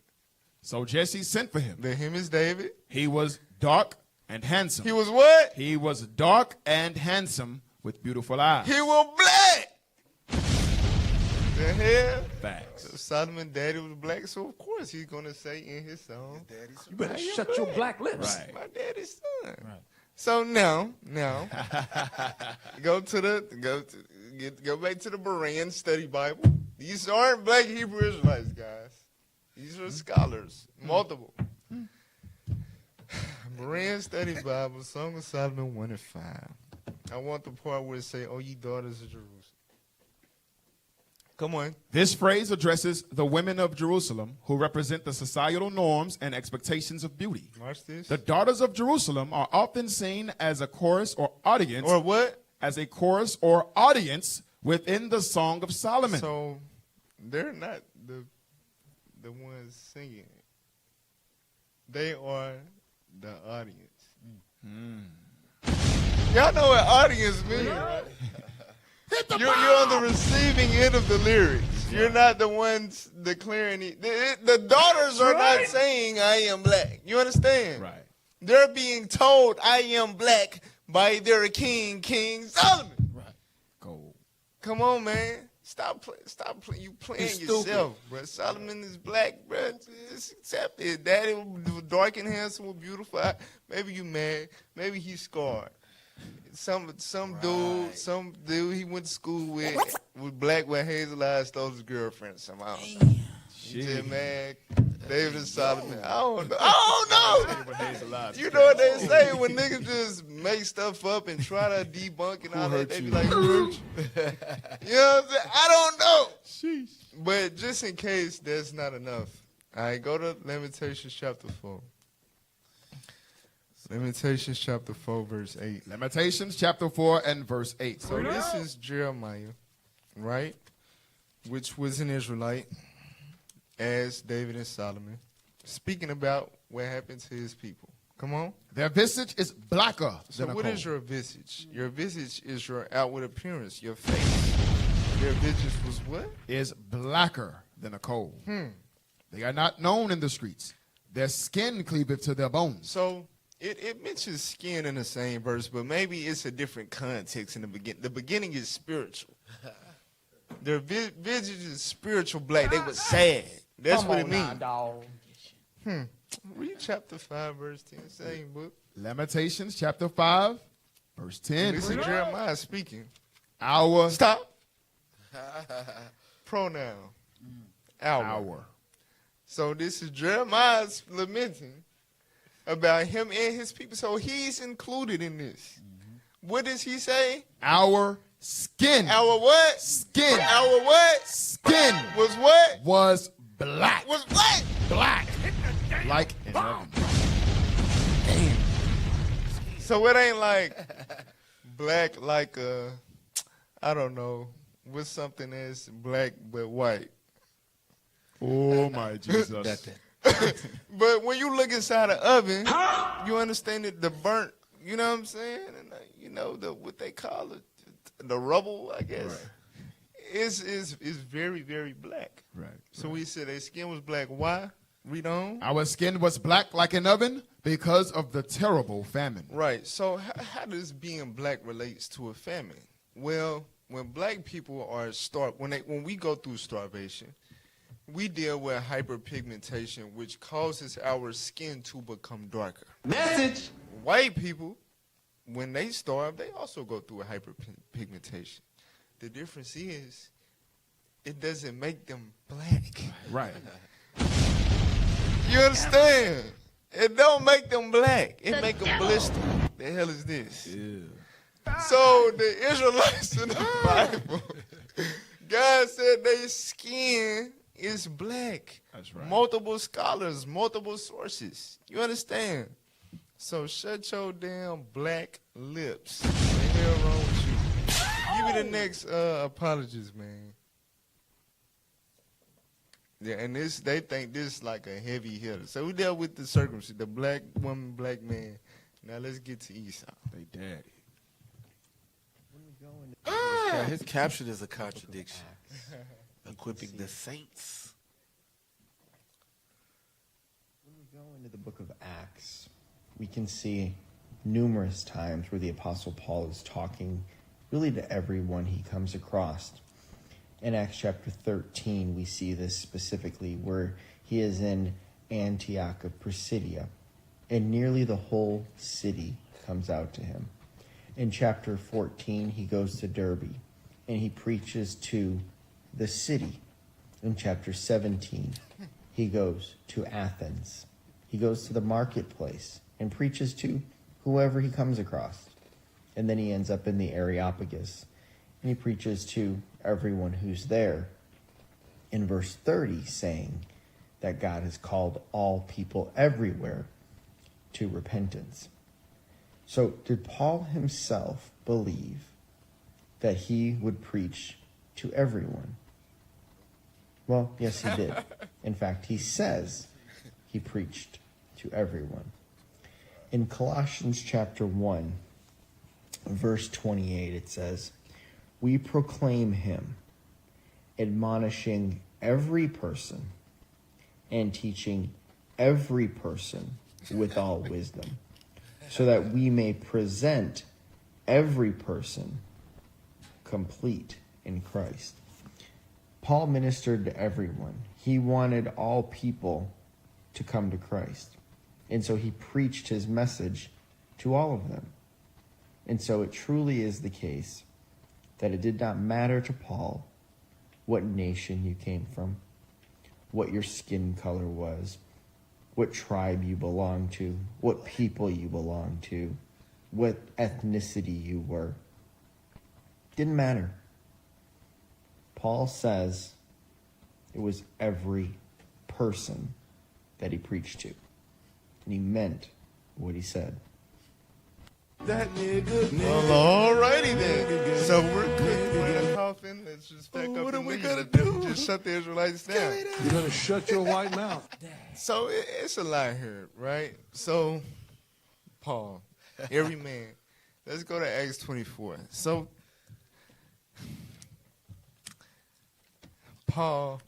so Jesse sent for him. The him is David. He was dark and handsome. He was what? He was dark and handsome with beautiful eyes. He was black. The hell? Facts. So Solomon daddy was black, so of course he's gonna say in his song, You better shut your black lips. Right. my daddy's son. Right. So now, go back to the Berean Study Bible. These aren't black Hebrew Israelites, guys. These are scholars, multiple. Berean Study Bible, Song of Solomon 1 and 5. I want the part where it say, "O ye daughters of Jerusalem." Come on. This phrase addresses the women of Jerusalem who represent the societal norms and expectations of beauty. Watch this. The daughters of Jerusalem are often seen as a chorus or audience. Or what? As a chorus or audience within the Song of Solomon. So they're not the ones singing it. They are the audience. Y'all know what audience means, right? You're on the receiving end of the lyrics. You're not the ones declaring it. The daughters are not saying, "I am black." You understand? Right. They're being told, "I am black" by their king, King Solomon. Right. Go. Come on, man. Stop playing. You playing yourself, bro. Solomon is black, bro. Just accept it. Daddy was dark and handsome with beautiful eyes. Maybe you mad. Maybe he's scarred. Some dude he went to school with black with hazel eyes stole his girlfriend or something. I don't know. He said, man, David and Solomon. I don't know. You know what they say when niggas just make stuff up and try to debunk and all that. They be like, who hurt you? You know what I'm saying? I don't know. Sheesh. But just in case that's not enough, all right, go to Lamentations chapter 4. Lamentations chapter 4, verse 8. Lamentations chapter 4 and verse 8. So this is Jeremiah, right? Which was an Israelite, as David and Solomon, speaking about what happened to his people. Come on. Their visage is blacker So than a what coal. is your visage? Your visage is your outward appearance, your face. Their visage was what? Is blacker than a coal. They are not known in the streets. Their skin cleaveth to their bones. So it mentions skin in the same verse, but maybe it's a different context in the beginning. The beginning is spiritual. Their visage is spiritual black. They were sad. That's what it means. Read chapter 5, verse 10. Same book. Lamentations chapter 5, verse 10. This is Jeremiah speaking. Our. Stop. Pronoun. Our. So this is Jeremiah's lamenting about him and his people. So he's included in this. What does he say? Our skin. Our what? Skin. Our what? Skin. Was what? Was black. Was what? Black. Like an oven. Damn. So it ain't like black like I don't know, with something that's black but white. Oh my Jesus. But when you look inside the oven, you understand that the burnt, you know what I'm saying? And you know what they call it, the rubble, I guess. Right. Is very, very black. Right. So we said their skin was black. Why? Read on. Our skin was black like an oven because of the terrible famine. Right. So how does being black relates to a famine? Well, when black people are when we go through starvation, we deal with hyperpigmentation, which causes our skin to become darker. Message. White people, when they starve, they also go through a hyperpigmentation. The difference is, it doesn't make them black. Right. You understand? It don't make them black. It make them blister. The hell is this? So the Israelites in the Bible, God said their skin is black. That's right. Multiple scholars, multiple sources. You understand? So shut your damn black lips. What the hell wrong with you? Give me the next apologist, man. Yeah, and they think this is like a heavy hitter. So we dealt with the circumcision, the black woman, black man. Now let's get to Esau. They daddy. His caption is a contradiction. Equipping the saints. When we go into the book of Acts, we can see numerous times where the Apostle Paul is talking really to everyone he comes across. In Acts chapter 13, we see this specifically where he is in Antioch of Pisidia, and nearly the whole city comes out to him. In chapter 14, he goes to Derbe, and he preaches to the city. In chapter 17, he goes to Athens. He goes to the marketplace and preaches to whoever he comes across. And then he ends up in the Areopagus, and he preaches to everyone who's there. In verse 30, saying that God has called all people everywhere to repentance. So did Paul himself believe that he would preach to everyone? Well, yes, he did. In fact, he says he preached to everyone. In Colossians chapter 1, verse 28, it says, "We proclaim him, admonishing every person and teaching every person with all wisdom, so that we may present every person complete in Christ." Paul ministered to everyone. He wanted all people to come to Christ. And so he preached his message to all of them. And so it truly is the case that it did not matter to Paul what nation you came from, what your skin color was, what tribe you belonged to, what people you belonged to, what ethnicity you were. Didn't matter. Paul says it was every person that he preached to. And he meant what he said. That nigga. Well, alrighty then. So we're good. We're coughing. Let's just back up. What are we gonna do? Just shut the Israelites down. You're gonna shut your white mouth. So it's a lot here, right? So Paul, every man. Let's go to Acts 24. So Paul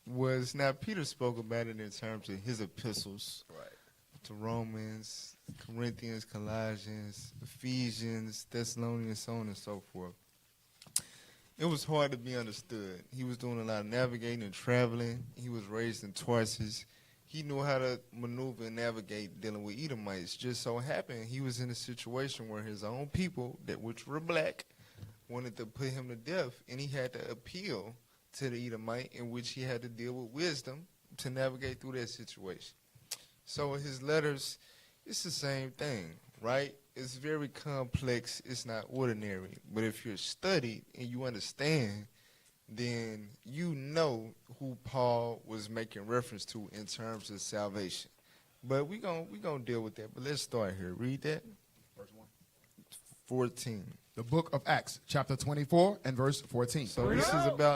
was, now Peter spoke about it in terms of his epistles, right, to Romans, Corinthians, Colossians, Ephesians, Thessalonians, so on and so forth. It was hard to be understood. He was doing a lot of navigating and traveling. He was raised in Tarsus. He knew how to maneuver and navigate dealing with Edomites. Just so happened he was in a situation where his own people, which were black, wanted to put him to death, and he had to appeal to the Edomite, in which he had to deal with wisdom to navigate through that situation. So his letters, it's the same thing, right? It's very complex. It's not ordinary. But if you're studied and you understand then you know who Paul was making reference to in terms of salvation. But we gonna deal with that. But let's start here. Read that. Verse 1. 14. The book of Acts, chapter 24 and verse 14. So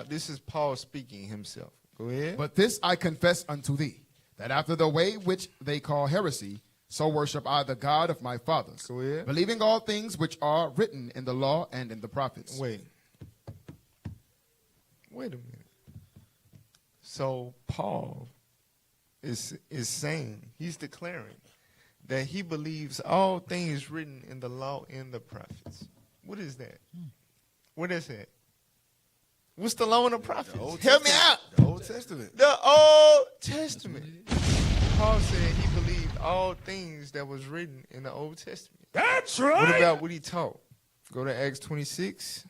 this is Paul speaking himself. Go ahead. But this I confess unto thee, that after the way which they call heresy, so worship I the God of my fathers, Go ahead. believing all things which are written in the law and in the prophets. Wait a minute. So Paul is saying, he's declaring that he believes all things written in the law and the prophets. What is that? What is that? What's the law and the prophets? Help me out. The Old Testament. The Old Testament. Paul said he believed all things that was written in the Old Testament. That's right. What about what he taught? Go to Acts 26.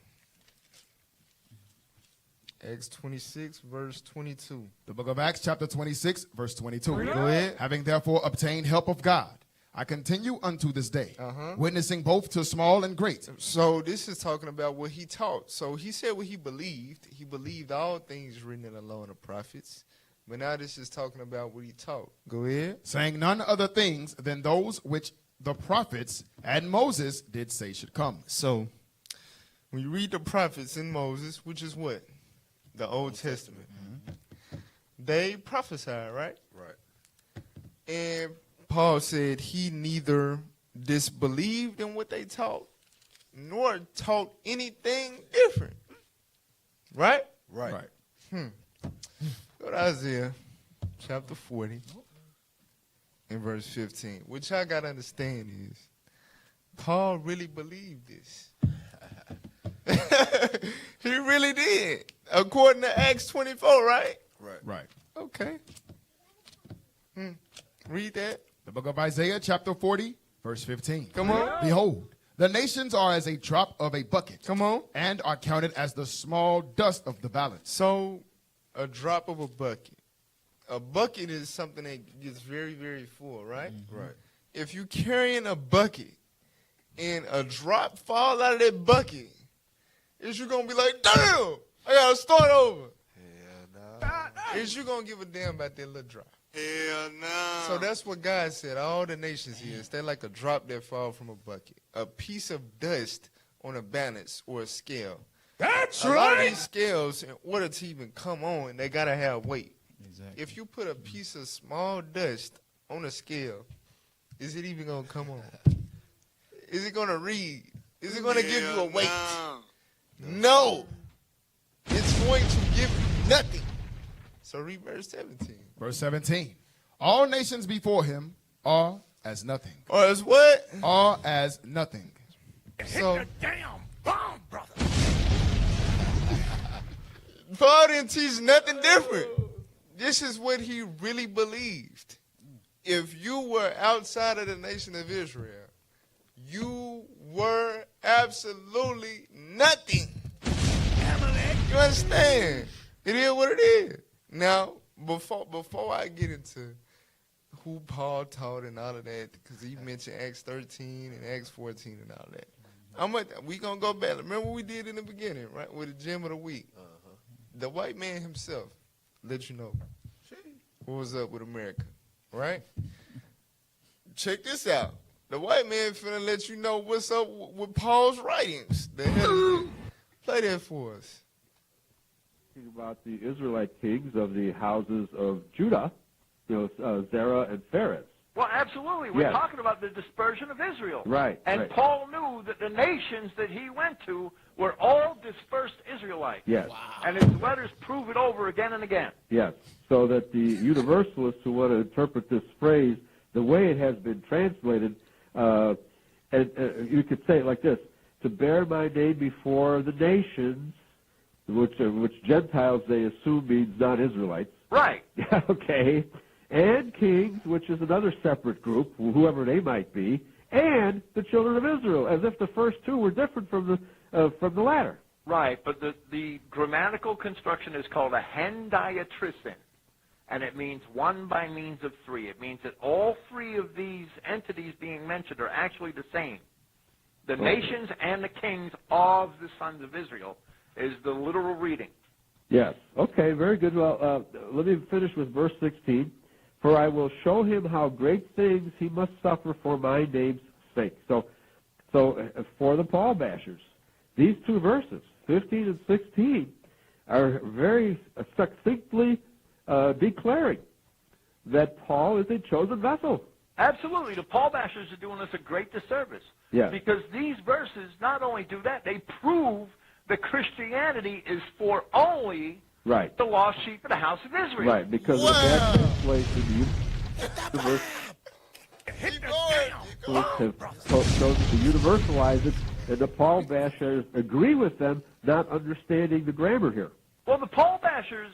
Acts 26, verse 22. The book of Acts, chapter 26, verse 22. Go ahead. Having therefore obtained help of God, I continue unto this day, witnessing both to small and great. So this is talking about what he taught. So he said what he believed. He believed all things written in the law and the prophets. But now this is talking about what he taught. Go ahead. Saying none other things than those which the prophets and Moses did say should come. So when you read the prophets and Moses, which is what? The Old Testament. They prophesied, right? Right. And Paul said he neither disbelieved in what they taught, nor taught anything different. Right? Right. Go to Isaiah chapter 40 and verse 15. What y'all got to understand is Paul really believed this. He really did. According to Acts 24, right? Right. Okay. Read that. The book of Isaiah, chapter 40, verse 15. Come on. Behold, the nations are as a drop of a bucket. Come on. And are counted as the small dust of the balance. So, a drop of a bucket. A bucket is something that gets very, very full, right? Right. If you carrying a bucket and a drop fall out of that bucket, is you going to be like, damn, I got to start over. Is you going to give a damn about that little drop? Hell no. So that's what God said. All the nations is, they're like a drop that fall from a bucket. A piece of dust on a balance or a scale. That's a right. lot of these scales, in order to even come on, they got to have weight. Exactly. If you put a piece of small dust on a scale, is it even going to come on? Is it going to read? Is it going to give you a weight? No. It's going to give you nothing. So read verse 17. Verse 17. All nations before him are as nothing. Or as what? Are as nothing. So, Hit the damn bomb, brother. Paul didn't teach nothing different. This is what he really believed. If you were outside of the nation of Israel, you were absolutely nothing. You understand? It is what it is. Now, before I get into who Paul taught and all of that, because he mentioned Acts 13 and Acts 14 and all that, we going to go back. Remember what we did in the beginning, right, with the gem of the week? The white man himself let you know what was up with America, right? Check this out. The white man finna let you know what's up with Paul's writings. The hell is it? Play that for us. About the Israelite kings of the houses of Judah, Zerah and Phares. Well, absolutely. We're Yes. talking about the dispersion of Israel. Right, And right. Paul knew that the nations that he went to were all dispersed Israelites. Yes. And his letters prove it over again and again. Yes. So that the universalists who want to interpret this phrase the way it has been translated, and you could say it like this: to bear my name before the nations, which Gentiles they assume means non-Israelites. Right. Okay. And kings, which is another separate group, whoever they might be, and the children of Israel, as if the first two were different from the latter. Right, but the grammatical construction is called a hendiatrisin, and it means one by means of three. It means that all three of these entities being mentioned are actually the same. The nations and the kings of the sons of Israel is the literal reading. Yes. Okay, very good. Well, let me finish with verse 16. For I will show him how great things he must suffer for my name's sake. So for the Paul bashers, these two verses, 15 and 16, are very succinctly declaring that Paul is a chosen vessel. Absolutely. The Paul bashers are doing us a great disservice. Yes. Because these verses not only do that, they prove that Christianity is for only Right. the lost sheep of the house of Israel. Right, because of that translation, the verse have chosen to universalize it, and the Paul bashers agree with them, not understanding the grammar here. Well, the Paul bashers'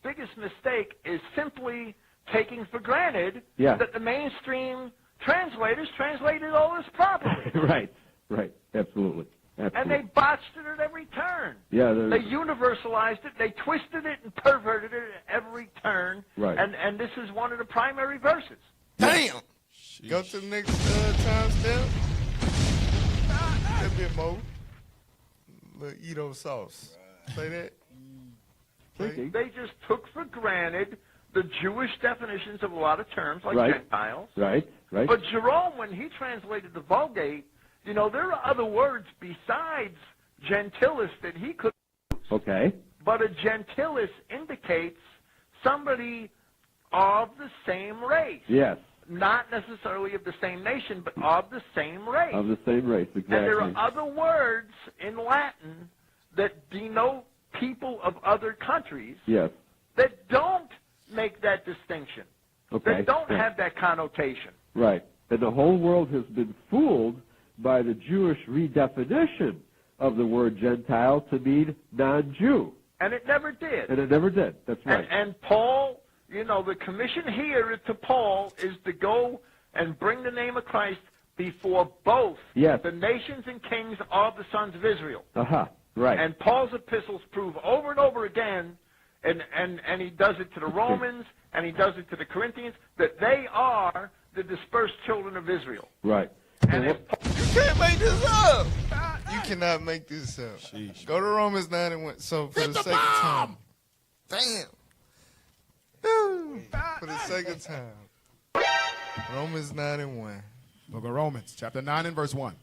biggest mistake is simply taking for granted that the mainstream translators translated all this properly. Right, absolutely. And they botched it at every turn. Yeah, they universalized it, they twisted it and perverted it at every turn. Right. And this is one of the primary verses. Damn! Go to the next timestamp. A bit more. Little Edo sauce. Say that. They just took for granted the Jewish definitions of a lot of terms, like Gentiles. Right. But Jerome, when he translated the Vulgate, you know, there are other words besides gentilis that he could use. Okay. But a gentilis indicates somebody of the same race. Yes. Not necessarily of the same nation, but of the same race. Of the same race, exactly. And there are other words in Latin that denote people of other countries Yes. that don't make that distinction. Okay. That don't have that connotation. Right. And the whole world has been fooled by the Jewish redefinition of the word Gentile to mean non-Jew. And it never did. That's right. And Paul, you know, the commission here to Paul is to go and bring the name of Christ before both the nations and kings of the sons of Israel. Right. And Paul's epistles prove over and over again, and he does it to the Romans, and he does it to the Corinthians, that they are the dispersed children of Israel. Right. And if You can't make this up. You cannot make this up. Sheesh. Go to Romans 9 and 1. So for the sake of time. Damn. For the sake of time. Romans 9 and 1. Book of Romans, chapter 9 and verse 1.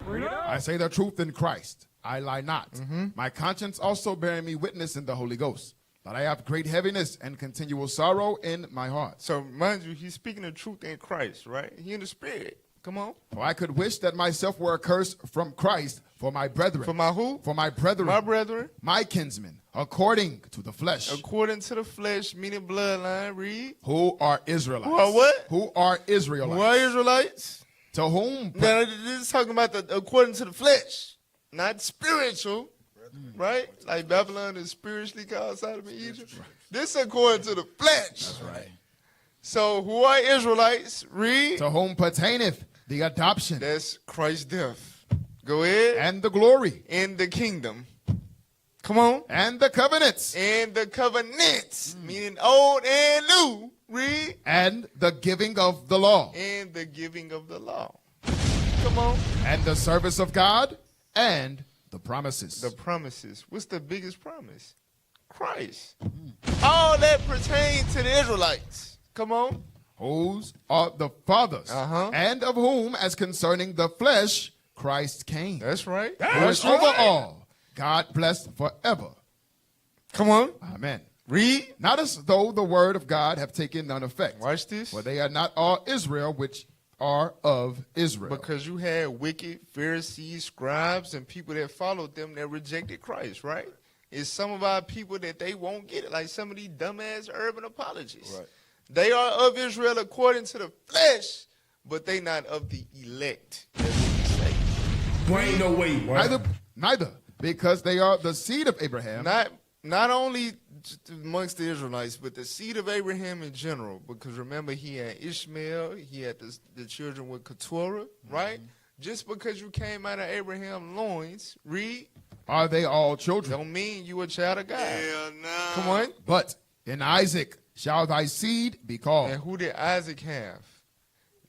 I say the truth in Christ. I lie not. My conscience also bearing me witness in the Holy Ghost, that I have great heaviness and continual sorrow in my heart. So mind you, he's speaking the truth in Christ, right? He in the spirit. Come on. For I could wish that myself were accursed from Christ for my brethren. For my who? For my brethren. My brethren. My kinsmen, according to the flesh. According to the flesh, meaning bloodline, read. Who are Israelites. Who are what? Who are Israelites. Who are Israelites? To whom? Now, this is talking about according to the flesh, not spiritual, right? Like Babylon is spiritually called Sodom and Egypt. Right. This according to the flesh. That's right. So who are Israelites? Read. To whom pertaineth the adoption. That's Christ's death. Go ahead. And the glory. In the kingdom. Come on. And the covenants. And the covenants, meaning old and new. Read. And the giving of the law. And the giving of the law. Come on. And the service of God and the promises. The promises. What's the biggest promise? Christ. All that pertains to the Israelites. Come on. Whose are the fathers, and of whom, as concerning the flesh, Christ came. That's right. Who is over all, God blessed forever. Come on. Amen. Read. Not as though the word of God have taken none effect. Watch this. For they are not all Israel which are of Israel. Because you had wicked Pharisees, scribes, and people that followed them that rejected Christ, right? It's some of our people that they won't get it, like some of these dumbass urban apologists. Right. They are of Israel according to the flesh, but they not of the elect. That's what we say. Ain't no way. Neither, because they are the seed of Abraham. Not only amongst the Israelites, but the seed of Abraham in general. Because remember, he had Ishmael, he had the children with Keturah, right? Just because you came out of Abraham's loins, read. Are they all children? Don't mean you a child of God. Hell no. Come on. But in Isaac shall thy seed be called. And who did Isaac have?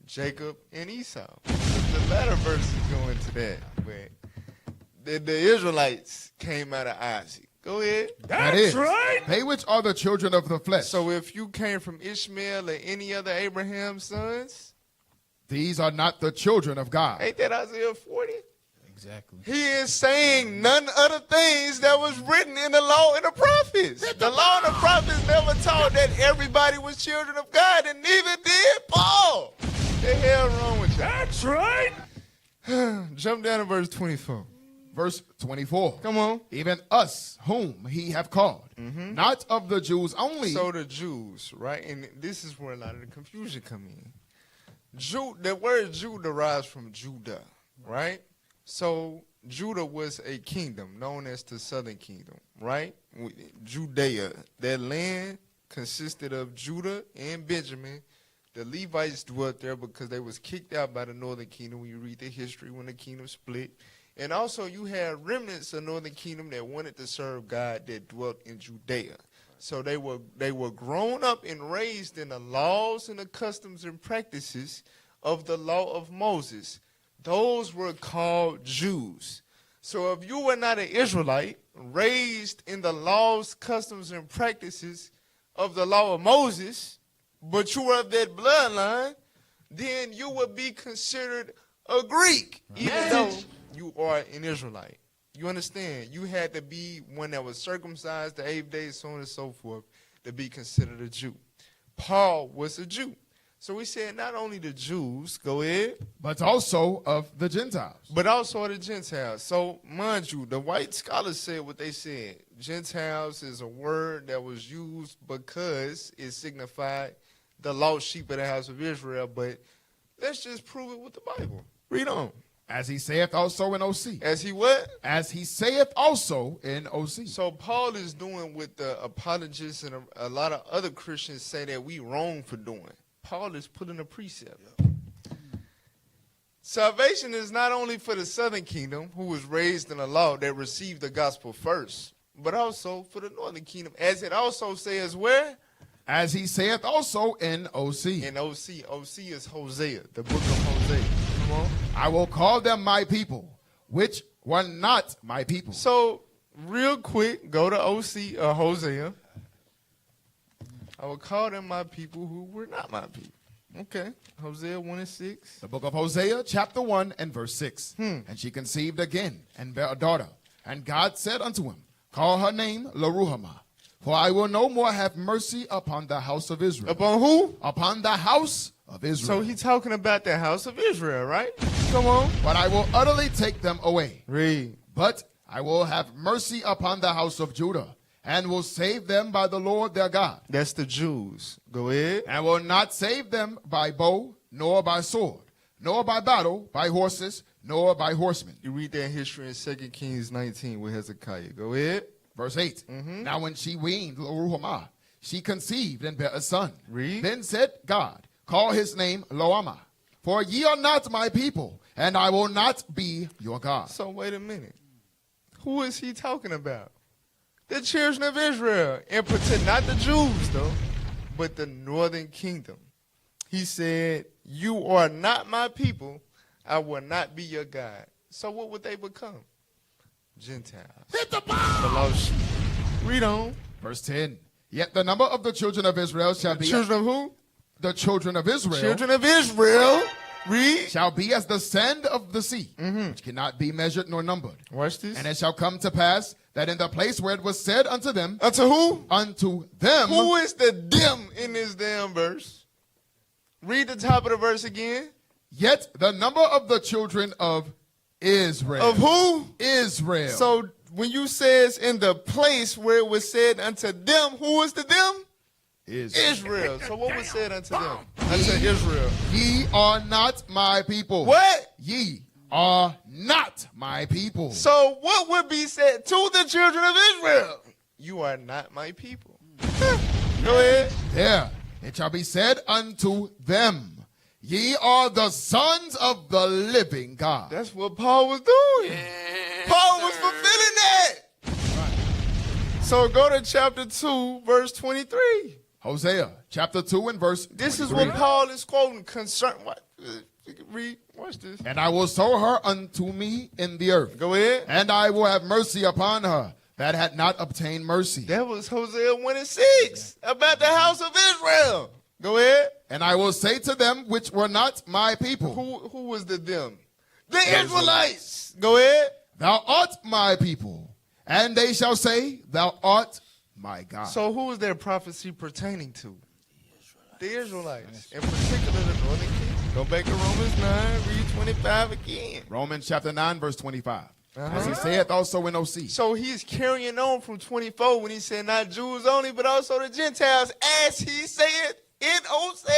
Jacob and Esau. The latter verses go into that. But the Israelites came out of Isaac. Go ahead. That is, they which are the children of the flesh. So if you came from Ishmael or any other Abraham's sons, these are not the children of God. Ain't that Isaiah 40? Exactly. He is saying none of the things that was written in the law and the prophets. The law and the prophets never taught that everybody was children of God, and neither did Paul. What the hell wrong with you? That's right. Jump down to verse 24. Verse 24. Come on. Even us, whom he have called, not of the Jews only. So the Jews, right? And this is where a lot of the confusion come in. The word Jew derives from Judah, right? So Judah was a kingdom known as the southern kingdom, right? Judea. That land consisted of Judah and Benjamin. The Levites dwelt there because they was kicked out by the northern kingdom when you read the history when the kingdom split. And also you had remnants of northern kingdom that wanted to serve God that dwelt in Judea. So they were grown up and raised in the laws and the customs and practices of the law of Moses. Those were called Jews. So if you were not an Israelite, raised in the laws, customs, and practices of the law of Moses, but you were of that bloodline, then you would be considered a Greek, even though you are an Israelite. You understand? You had to be one that was circumcised the 8th day, so on and so forth, to be considered a Jew. Paul was a Jew. So we said not only the Jews, go ahead. But also of the Gentiles. But also of the Gentiles. So, mind you, the white scholars said what they said. Gentiles is a word that was used because it signified the lost sheep of the house of Israel. But let's just prove it with the Bible. Read on. As he saith also in OC. As he what? As he saith also in OC. So Paul is doing what the apologists and a lot of other Christians say that we wrong for doing. Paul is putting a precept. Salvation is not only for the southern kingdom, who was raised in a law that received the gospel first, but also for the northern kingdom, as it also says where? As he saith also in OC. In OC. OC is Hosea, the book of Hosea. Come on. I will call them my people, which were not my people. So, real quick, go to OC, Hosea. I will call them my people who were not my people. Okay. Hosea 1 and 6. The book of Hosea, chapter 1 and verse 6. And she conceived again and bare a daughter. And God said unto him, call her name Leruhamah. For I will no more have mercy upon the house of Israel. Upon who? Upon the house of Israel. So he's talking about the house of Israel, right? Come on. But I will utterly take them away. Read. But I will have mercy upon the house of Judah, and will save them by the Lord their God. That's the Jews. Go ahead. And will not save them by bow, nor by sword, nor by battle, by horses, nor by horsemen. You read that history in 2 Kings 19 with Hezekiah. Go ahead. Verse 8. Now when she weaned Leruhamah, she conceived and bare a son. Read. Then said God, call his name Loamah, for ye are not my people, and I will not be your God. So wait a minute. Who is he talking about? The children of Israel. In particular, not the Jews, though, but the northern kingdom. He said, you are not my people. I will not be your God. So what would they become? Gentiles. Hit the bomb! The lost sheep. Read on. Verse 10. Yet the number of the children of Israel shall be... Children of who? The children of Israel. Children of Israel. Read. Shall be as the sand of the sea, which cannot be measured nor numbered. Watch this. And it shall come to pass that in the place where it was said unto them... Unto who? Unto them. Who is the them in this damn verse? Read the top of the verse again. Yet the number of the children of Israel. Of who? Israel. So when you says in the place where it was said unto them, who is the them? Israel. So what was said unto them? Unto Israel. Ye are not my people. What? Ye are not my people. So what would be said to the children of Israel? You are not my people. Go ahead. There. It shall be said unto them, ye are the sons of the living God. That's what Paul was doing. Paul was fulfilling that. Right. So go to chapter 2, verse 23. Hosea, chapter 2 and verse 23. This is what Paul is quoting. What? Read. Watch this. And I will sow her unto me in the earth. Go ahead. And I will have mercy upon her, that had not obtained mercy. That was Hosea 1:6 about the house of Israel. Go ahead. And I will say to them which were not my people. Who was the them? The Israelites. Go ahead. Thou art my people. And they shall say, Thou art my God. So who is their prophecy pertaining to? The Israelites. In particular, the northern kingdom. Go back to Romans 9, read 25 again. Romans chapter 9, verse 25. As he saith also in OC. So he's carrying on from 24 when he said not Jews only, but also the Gentiles, as he said in OC.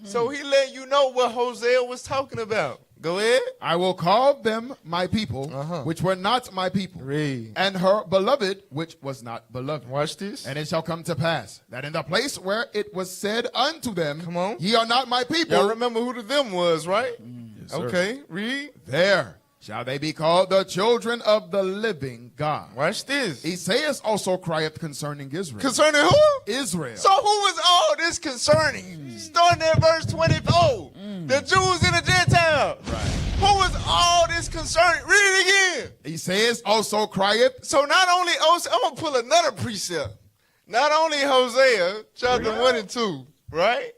So he let you know what Hosea was talking about. Go ahead. I will call them my people, which were not my people, and her beloved, which was not beloved. Watch this. And it shall come to pass that in the place where it was said unto them, ye are not my people. Y'all remember who the them was, right? Yes, sir. Okay, read. There shall they be called the children of the living God. Watch this. Esaias also crieth concerning Israel. Concerning who? Israel. So who was all this concerning? Starting at verse 24. The Jews and the Gentiles. Right. Who was all this concerning? Read it again. Esaias also crieth. So not only, I'm going to pull another precept. Not only Hosea, chapter 1 and 2, right?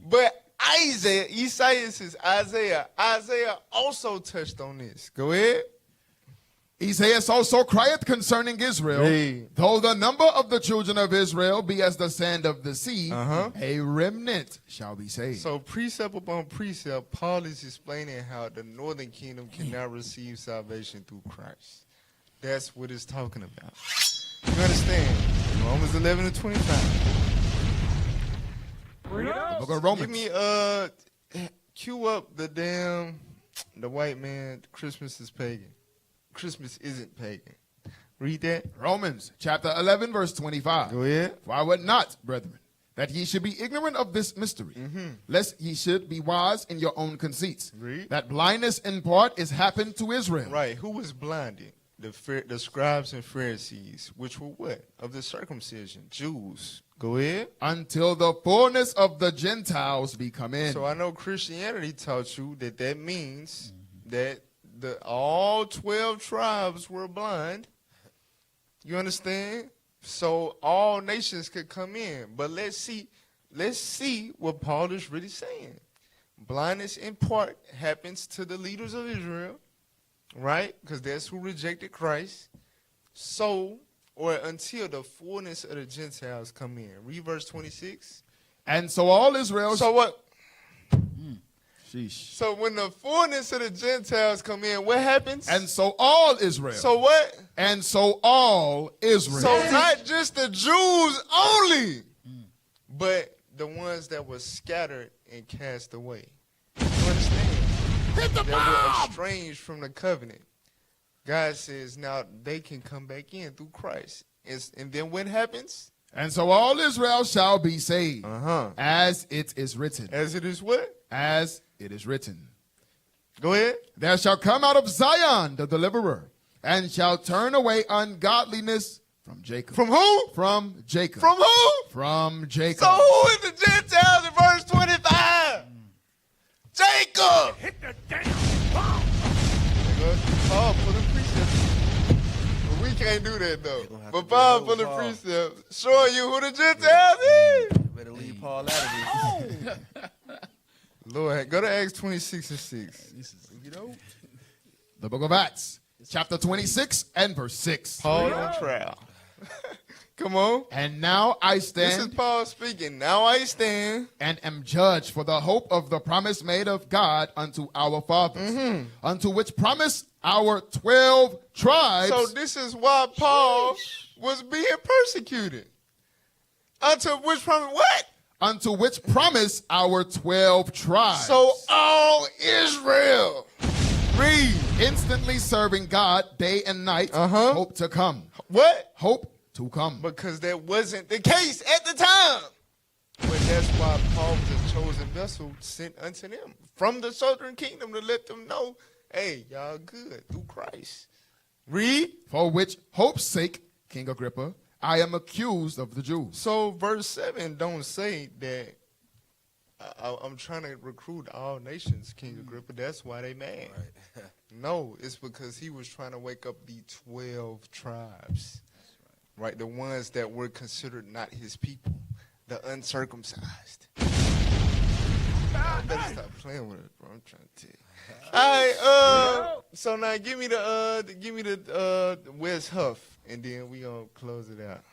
But Isaiah, Esaias is Isaiah. Isaiah also touched on this. Go ahead. Esaias also crieth concerning Israel, though the number of the children of Israel be as the sand of the sea, a remnant shall be saved. So precept upon precept, Paul is explaining how the northern kingdom cannot receive salvation through Christ. That's what it's talking about. You understand? Romans 11 and 25. The book of Romans. Give me, cue up the white man, Christmas is pagan. Christmas isn't pagan. Read that. Romans chapter 11, verse 25. Go ahead. For I would not, brethren, that ye should be ignorant of this mystery, lest ye should be wise in your own conceits. Read. That blindness in part is happened to Israel. Right. Who was blinded? The scribes and Pharisees, which were what? Of the circumcision. Jews. Go ahead. Until the fullness of the Gentiles be come in. So I know Christianity taught you that means that all 12 tribes were blind. You understand? So all nations could come in. But let's see what Paul is really saying. Blindness in part happens to the leaders of Israel, right? Because that's who rejected Christ. So, or until the fullness of the Gentiles come in. Read verse 26. And so all Israel. So what? Sheesh. So when the fullness of the Gentiles come in, what happens? And so all Israel. So what? And so all Israel. So not just the Jews only, but the ones that were scattered and cast away. You understand? Hit the that bomb! were estranged from the covenant. God says now they can come back in through Christ. And then what happens? And so all Israel shall be saved, as it is written. As it is what? As it is written. Go ahead. There shall come out of Zion the deliverer, and shall turn away ungodliness from Jacob. From who? From Jacob. From who? From Jacob. So who is the Gentiles in verse 25? Jacob. Hit the damn bomb. Paul put a precept. But we can't do that though. But Paul put a precept showing you who the Gentiles is. Better leave Paul out of this. Lord, go to Acts 26 and 6. The book of Acts, chapter 26 and verse 6. Paul on trial. Come on. And now I stand. This is Paul speaking. Now I stand. And am judged for the hope of the promise made of God unto our fathers, unto which promise our 12 tribes. So this is why Paul was being persecuted. Unto which promise? What? Unto which promise our 12 tribes. So all Israel. Read. Instantly serving God day and night. Hope to come. What? Hope to come. Because that wasn't the case at the time. But that's why Paul was a chosen vessel sent unto them from the southern kingdom to let them know, hey, y'all good through Christ. Read. For which hope's sake, King Agrippa, I am accused of the Jews. So verse 7 don't say that I'm trying to recruit all nations, King Agrippa. That's why they mad. No, it's because he was trying to wake up the 12 tribes. right? The ones that were considered not his people, the uncircumcised. I better stop playing with it, bro. I'm trying to tell you. All right, so now give me the Wes Huff, and then we gonna close it out.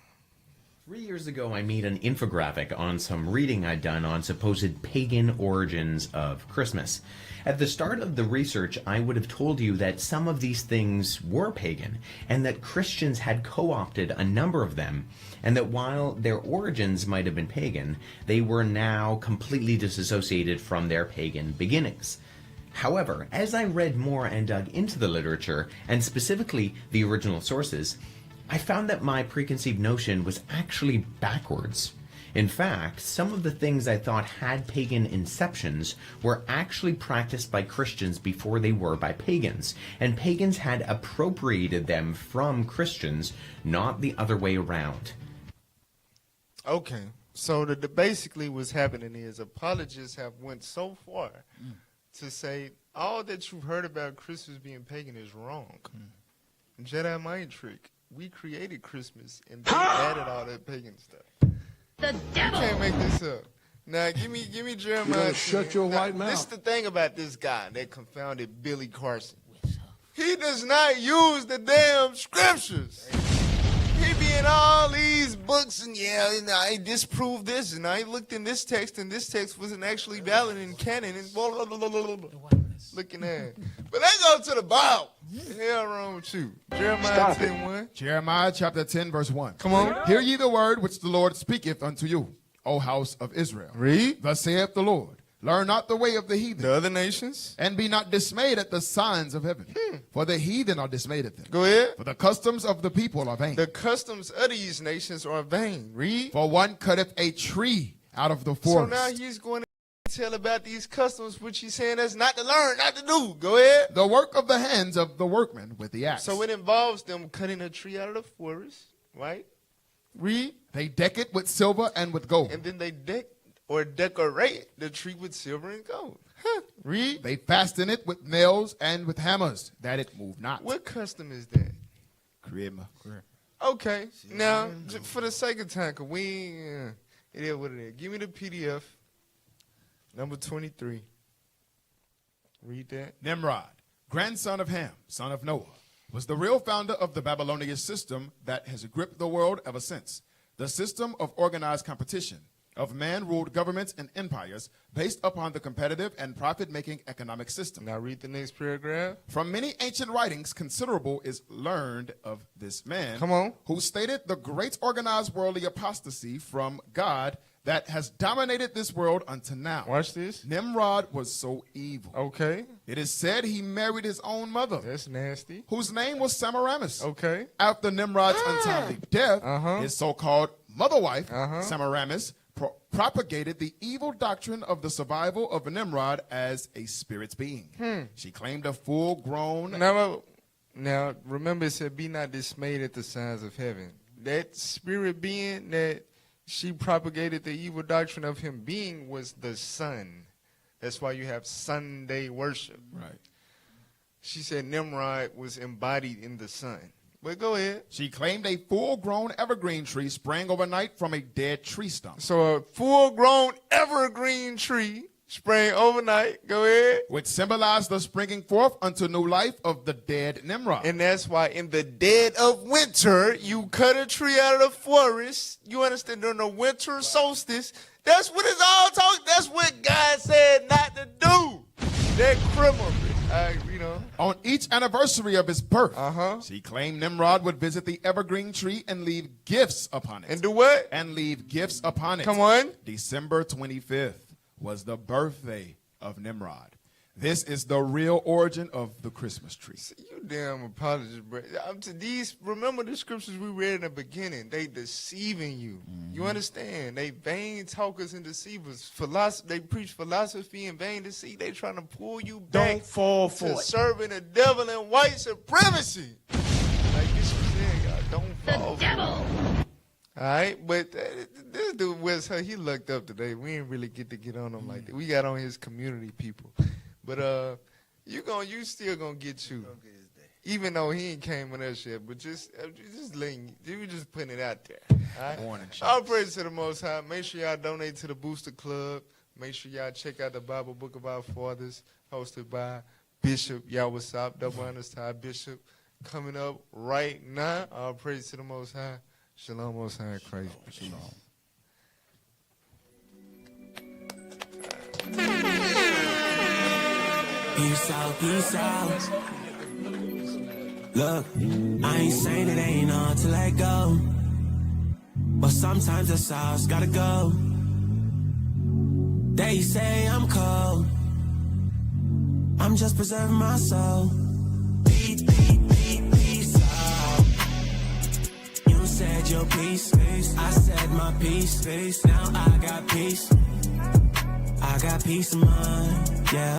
3 years ago, I made an infographic on some reading I'd done on supposed pagan origins of Christmas. At the start of the research, I would have told you that some of these things were pagan, and that Christians had co-opted a number of them, and that while their origins might have been pagan, they were now completely disassociated from their pagan beginnings. However, as I read more and dug into the literature, and specifically the original sources, I found that my preconceived notion was actually backwards. In fact, some of the things I thought had pagan inceptions were actually practiced by Christians before they were by pagans, and pagans had appropriated them from Christians, not the other way around. Okay, so basically what's happening is apologists have went so far to say all that you've heard about Christmas being pagan is wrong. Jedi mind trick. We created Christmas and they added all that pagan stuff. The devil! You can't make this up. Now give me Jeremiah. You better shut your white mouth. This is the thing about this guy that confounded Billy Carson. He does not use the damn scriptures. He be in all these books and I disproved this and I looked in this text and this text wasn't actually valid in canon and blah, blah, blah, blah, blah, blah. Looking at it. But they go to the Bible. What the hell wrong with you? Jeremiah 10:1. Jeremiah chapter 10 verse 1. Come on. Hear ye the word which the Lord speaketh unto you, O house of Israel. Read. Thus saith the Lord, learn not the way of the heathen. The other nations. And be not dismayed at the signs of heaven. For the heathen are dismayed at them. Go ahead. For the customs of the people are vain. The customs of these nations are vain. Read. For one cutteth a tree out of the forest. So now he's going to tell about these customs, which he's saying that's not to learn, not to do. Go ahead. The work of the hands of the workman with the axe. So it involves them cutting a tree out of the forest, right? Read. They deck it with silver and with gold. And then they decorate the tree with silver and gold. Huh. Read. They fasten it with nails and with hammers, that it move not. What custom is that? Okay. Now, for the sake of time, because it is what it is. Give me the PDF. Number 23. Read that. Nimrod, grandson of Ham, son of Noah, was the real founder of the Babylonian system that has gripped the world ever since. The system of organized competition, of man-ruled governments and empires based upon the competitive and profit-making economic system. Now read the next paragraph. From many ancient writings, considerable is learned of this man. Come on. Who stated the great organized worldly apostasy from God that has dominated this world until now. Watch this. Nimrod was so evil. Okay. It is said he married his own mother. That's nasty. Whose name was Semiramis. Okay. After Nimrod's untimely death, his so-called mother wife, Semiramis, propagated the evil doctrine of the survival of Nimrod as a spirit's being. She claimed a full-grown... Now, remember it said, be not dismayed at the signs of heaven. That spirit being that she propagated the evil doctrine of him being was the sun. That's why you have Sunday worship. Right. She said Nimrod was embodied in the sun. But go ahead. She claimed a full-grown evergreen tree sprang overnight from a dead tree stump. So a full-grown evergreen tree sprang overnight. Go ahead. Which symbolized the springing forth unto new life of the dead Nimrod. And that's why in the dead of winter, you cut a tree out of the forest. You understand? During the winter solstice, that's what it's all talking. That's what God said not to do. That criminal. On each anniversary of his birth, she claimed Nimrod would visit the evergreen tree and leave gifts upon it. And do what? And leave gifts upon it. Come on. December 25th was the birthday of Nimrod. This is the real origin of the Christmas tree. You damn apologist, bro. Remember the scriptures we read in the beginning. They deceiving you. You understand? They vain talkers and deceivers. They preach philosophy and vain deceit. They trying to pull you back. Don't fall for it. Serving the devil and white supremacy. Like this was saying, God, don't fall for it. All right, but this dude Wes Huff, he looked up today. We didn't really get to get on him like that. We got on his community people. But you still gonna get you. Even though he ain't came with that shit, but just letting you just putting it out there. All right? All praise to the Most High. Make sure y'all donate to the Booster Club. Make sure y'all check out the Bible Book of Our Fathers, hosted by Bishop Yawasop, double underside Bishop, coming up right now. All praise to the Most High. Shalom, Most High, Christ. Shalom. Peace out, peace out. Look, I ain't saying it ain't on to let go, but sometimes the sauce gotta go. They say I'm cold, I'm just preserving my soul. Peace out. You said your piece, I said my piece. Now I got peace of mind, yeah.